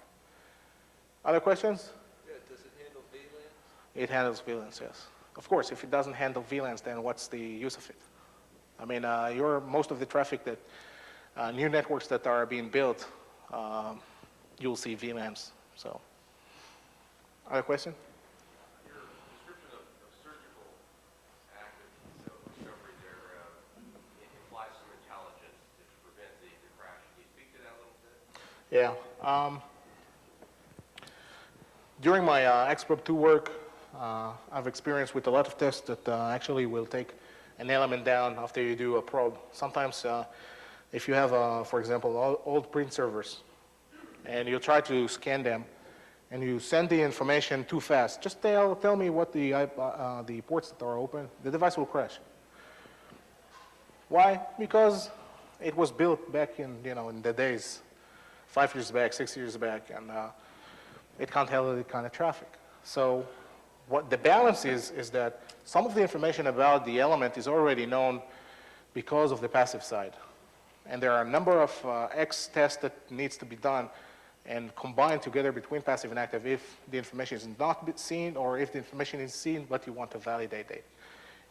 Other questions? Yeah, does it handle VLANs? It handles VLANs, yes. Of course, if it doesn't handle VLANs, then what's the use of it? I mean, most of the traffic that new networks that are being built, you'll see VLANs. So, other question? Your description of surgical active cell discovery there implies some intelligence to prevent the crash. Can you speak to that a little bit? Yeah. During my XProbe 2 work, I've experienced with a lot of tests that actually will take an element down after you do a probe. Sometimes if you have, for example, old print servers, and you try to scan them, and you send the information too fast, just tell me what the ports that are open, the device will crash. Why? Because it was built back in, in the days, 5 years back, 6 years back, and it can't handle the kind of traffic. So what the balance is that some of the information about the element is already known because of the passive side. And there are a number of X tests that needs to be done and combined together between passive and active if the information is not seen or if the information is seen but you want to validate it.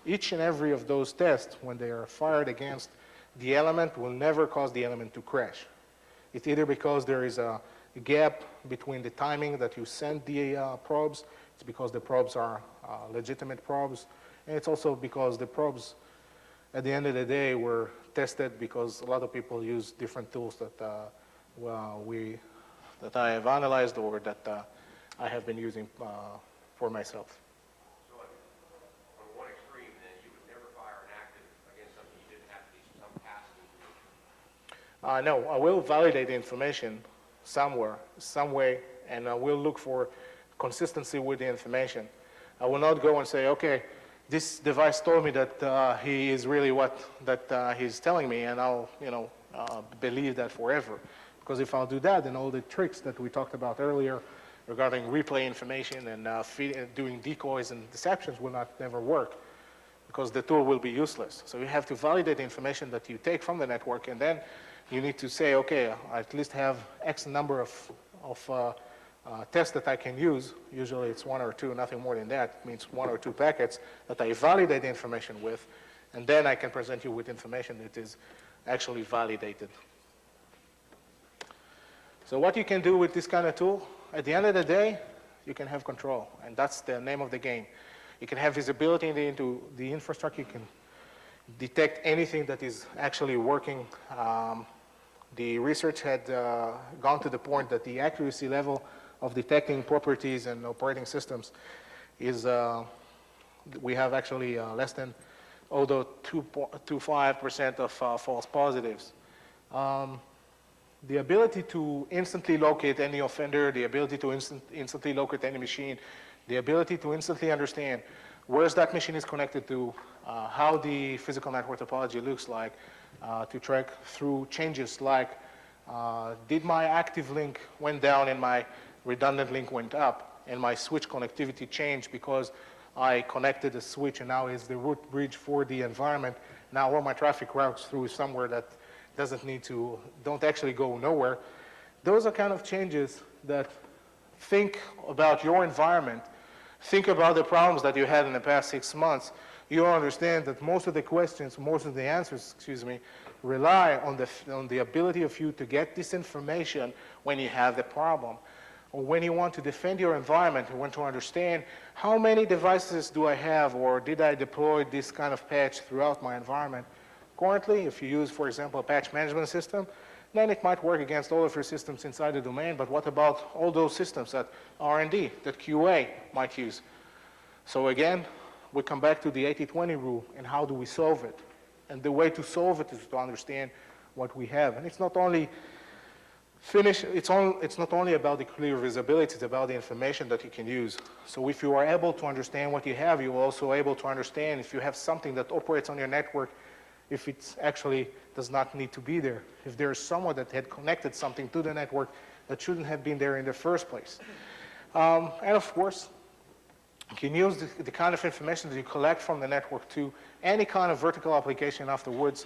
Each and every of those tests, when they are fired against the element, will never cause the element to crash. It's either because there is a gap between the timing that you send the probes, it's because the probes are legitimate probes, and it's also because the probes, at the end of the day, were tested because a lot of people use different tools that that I have analyzed or that I have been using for myself. So on one extreme, then, you would never fire an active against something you didn't have to be some passive information? No, I will validate the information somewhere, some way, and I will look for consistency with the information. I will not go and say, okay, this device told me that he is really what he's telling me, and I'll believe that forever. Because if I'll do that, then all the tricks that we talked about earlier regarding replay information and doing decoys and deceptions will never work because the tool will be useless. So you have to validate the information that you take from the network, and then you need to say, okay, I at least have X number of tests that I can use. Usually it's 1 or 2, nothing more than that. It means 1 or 2 packets that I validate the information with, and then I can present you with information that is actually validated. So what you can do with this kind of tool, at the end of the day, you can have control, and that's the name of the game. You can have visibility into the infrastructure. You can detect anything that is actually working. The research had gone to the point that the accuracy level of detecting properties and operating systems is, we have actually less than 0.25% of false positives. The ability to instantly locate any offender, the ability to instantly locate any machine, the ability to instantly understand where that machine is connected to, how the physical network topology looks like, to track through changes like, did my active link went down and my redundant link went up, and my switch connectivity changed because I connected the switch and now is the root bridge for the environment, Now all my traffic routes through somewhere that don't actually go nowhere. Those are kind of changes that think about your environment, think about the problems that you had in the past 6 months. You'll understand that most of the questions, most of the answers, rely on the ability of you to get this information when you have the problem. Or when you want to defend your environment, you want to understand how many devices do I have, or did I deploy this kind of patch throughout my environment. Currently, if you use, for example, a patch management system, then it might work against all of your systems inside the domain, but what about all those systems that R&D, that QA might use? So again, we come back to the 80-20 rule and how do we solve it? And the way to solve it is to understand what we have. And it's not only it's not only about the clear visibility, it's about the information that you can use. So if you are able to understand what you have, you're also able to understand if you have something that operates on your network, if it actually does not need to be there. If there is someone that had connected something to the network that shouldn't have been there in the first place. And of course, you can use the kind of information that you collect from the network to any kind of vertical application afterwards.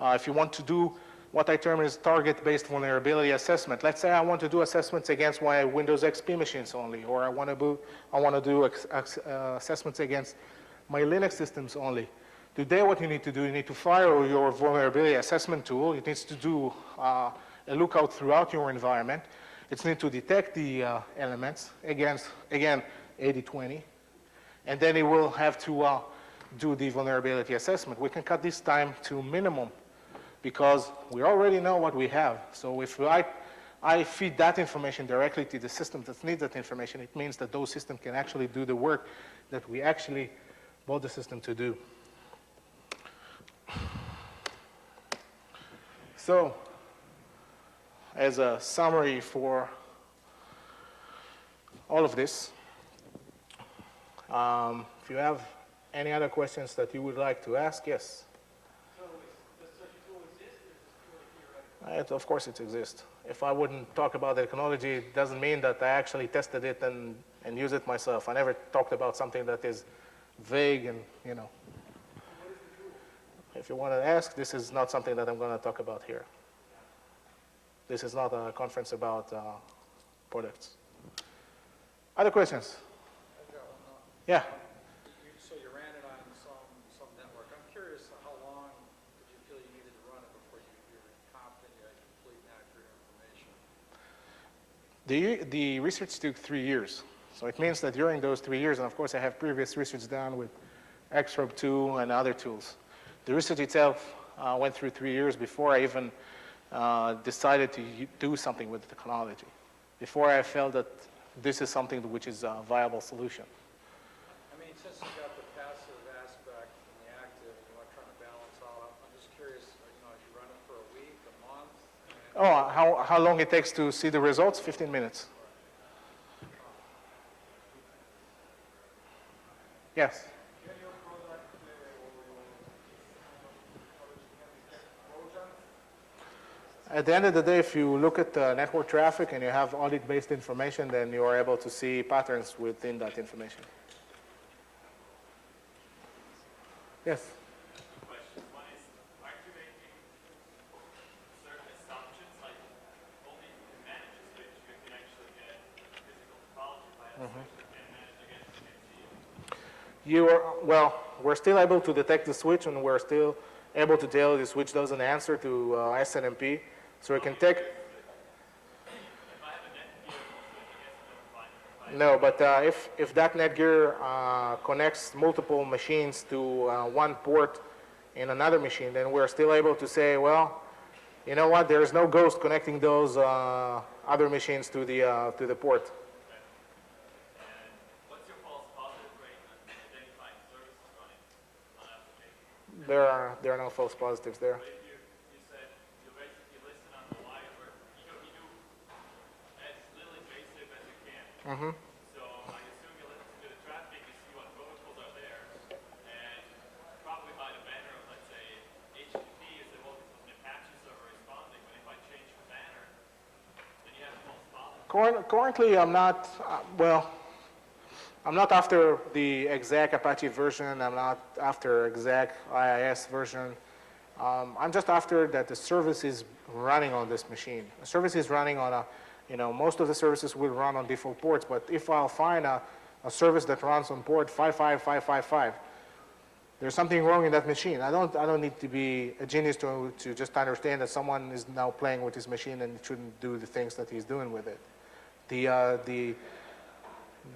If you want to do what I term is target-based vulnerability assessment. Let's say I want to do assessments against my Windows XP machines only, or I want to do assessments against my Linux systems only. Today, what you need to do, you need to fire your vulnerability assessment tool. It needs to do a lookout throughout your environment. It needs to detect the elements against, again, 80-20. And then it will have to do the vulnerability assessment. We can cut this time to minimum because we already know what we have. So if I feed that information directly to the system that needs that information, it means that those systems can actually do the work that we actually bought the system to do. So, as a summary for all of this, if you have any other questions that you would like to ask, yes? So does such a tool exist, or is this purely theoretical? Of course it exists. If I wouldn't talk about the technology, it doesn't mean that I actually tested it and use it myself. I never talked about something that is vague and, you know. If you want to ask, this is not something that I'm going to talk about here. This is not a conference about products. Other questions? I've got one. Yeah. So you ran it on some network. I'm curious, how long did you feel you needed to run it before you were confident you had complete and accurate information? The research took 3 years. So it means that during those 3 years, and of course I have previous research done with Xrub 2 and other tools. The research itself went through 3 years before I even decided to do something with the technology, before I felt that this is something which is a viable solution. I mean, since you got the passive aspect and the active, and you're trying to balance all up, I'm just curious, you run it for a week, a month? Oh, how long it takes to see the results? 15 minutes. Yes? At the end of the day, if you look at network traffic and you have audit-based information, then you are able to see patterns within that information. Yes? Two questions. One is, aren't you making certain assumptions, like only if you can manage a switch, you can actually get physical topology by a switch that can manage against MCU? Well, we're still able to detect the switch, and we're still able to tell the switch doesn't answer to SNMP. So we can take. If I have a Netgear switch, I guess it doesn't find. No, but if that Netgear connects multiple machines to one port in another machine, then we're still able to say, well, you know what? There is no ghost connecting those other machines to the port. And what's your false positive rate on identifying services running on applications? There are no false positives there. But if you said you basically listen on the wire, where you do as little invasive as you can. Mm-hmm. So I assume you listen to the traffic, you see what protocols are there, and probably by the banner of, let's say, HTTP, you say, well, this was an Apache server responding, but if I change the banner, then you have a false positive. Currently, I'm not, well, I'm not after the exact Apache version. I'm not after exact IIS version. I'm just after that the service is running on this machine. The service is running on a, most of the services will run on default ports, but if I'll find a service that runs on port 55555, there's something wrong in that machine. I don't need to be a genius to just understand that someone is now playing with his machine and shouldn't do the things that he's doing with it.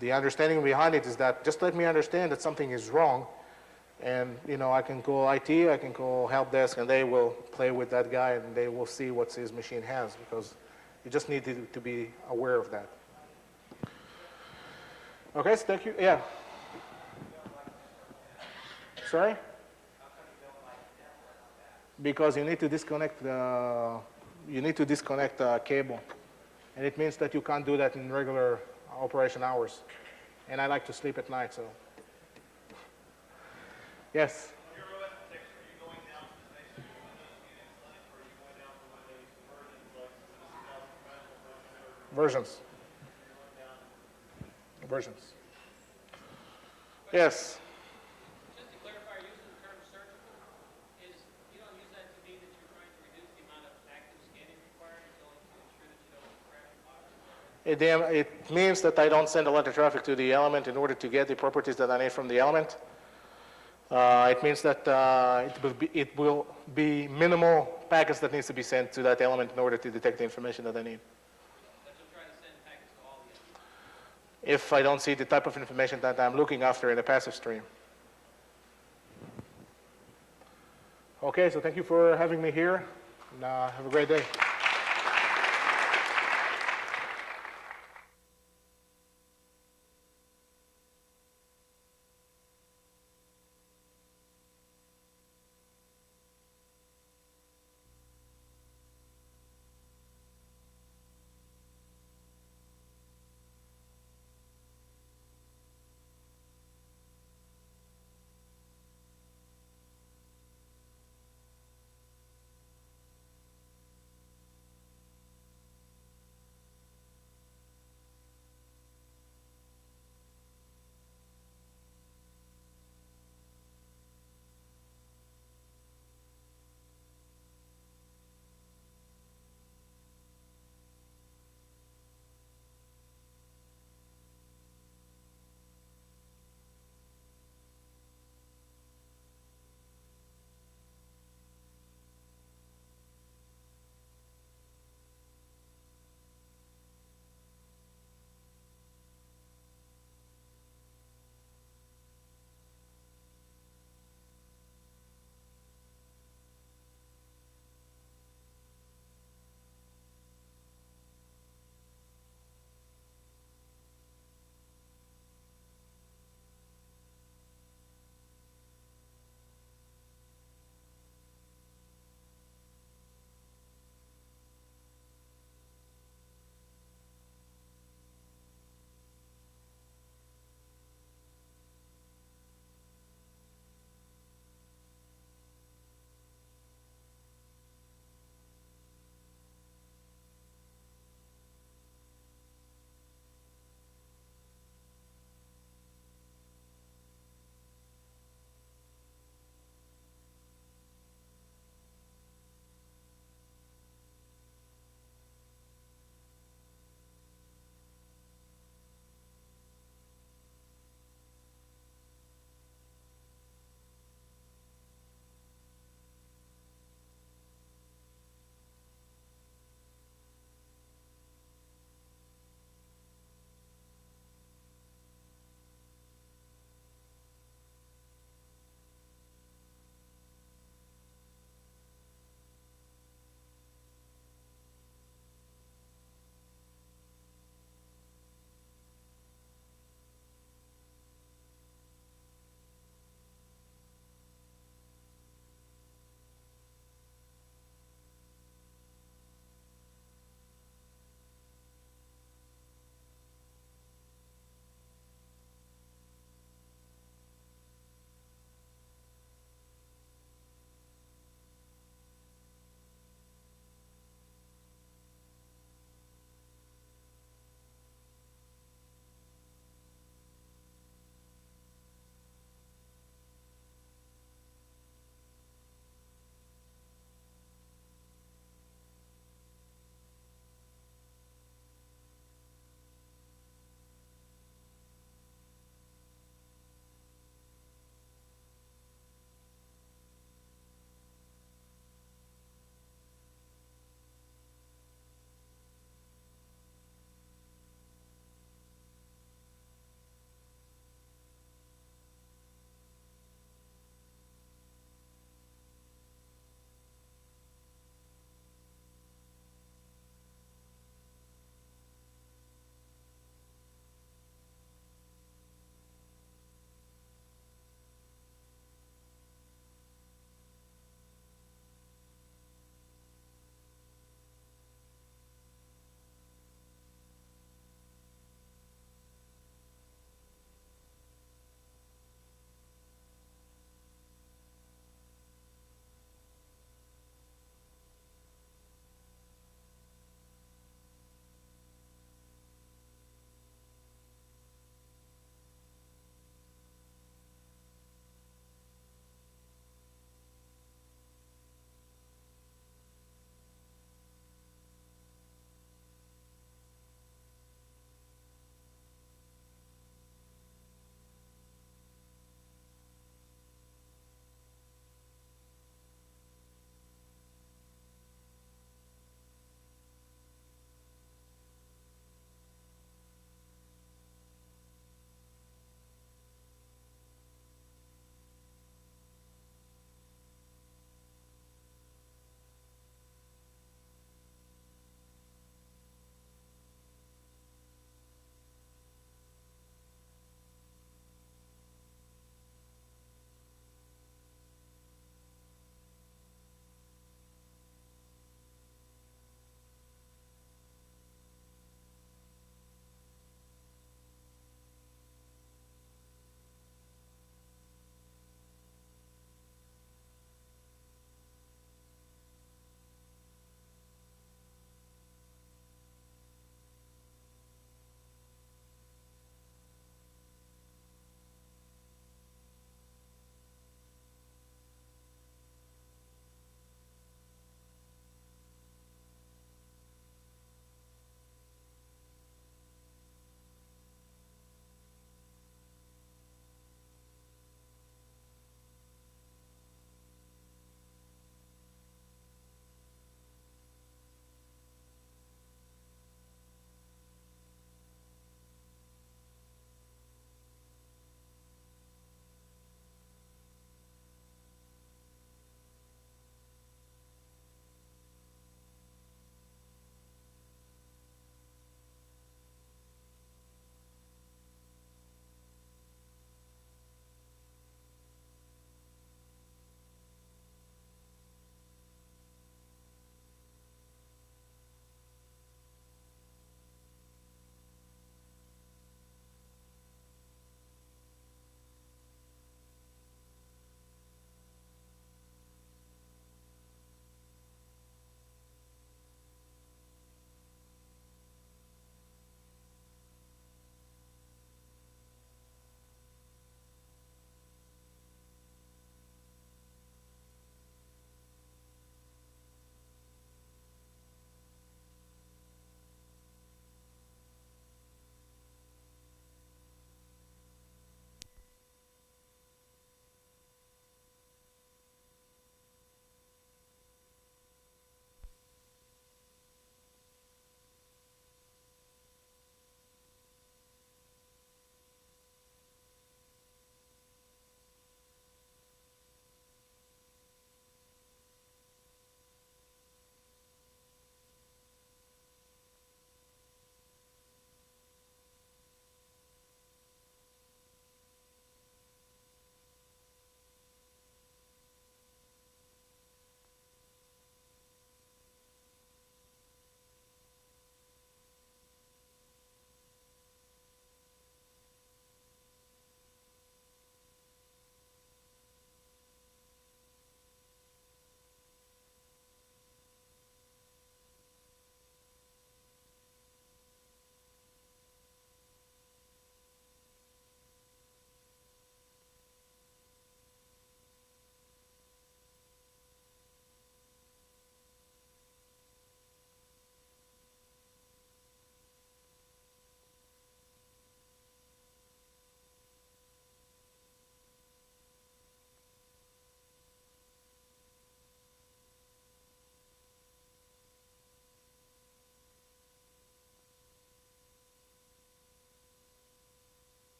The understanding behind it is that just let me understand that something is wrong, and I can call IT, I can call help desk, and they will play with that guy and they will see what his machine has, because you just need to be aware of that. Okay, so thank you. Yeah. Sorry? Because you need to disconnect the cable, and it means that you can't do that in regular operation hours. And I like to sleep at night, so. Yes? Your OS protection, are you going down to the base of Windows, Unix, Linux, or are you going down to Windows versions like Versions. Versions. Yes? Just to clarify, using the term surgical, you don't use that to mean that you're trying to reduce the amount of active scanning required, it's only to ensure that you don't crash your box? It means that I don't send a lot of traffic to the element in order to get the properties that I need from the element. It means that it will be minimal packets that needs to be sent to that element in order to detect the information that I need. But you'll try to send packets to all the elements. If I don't see the type of information that I'm looking after in a passive stream. Okay, so thank you for having me here, and have a great day.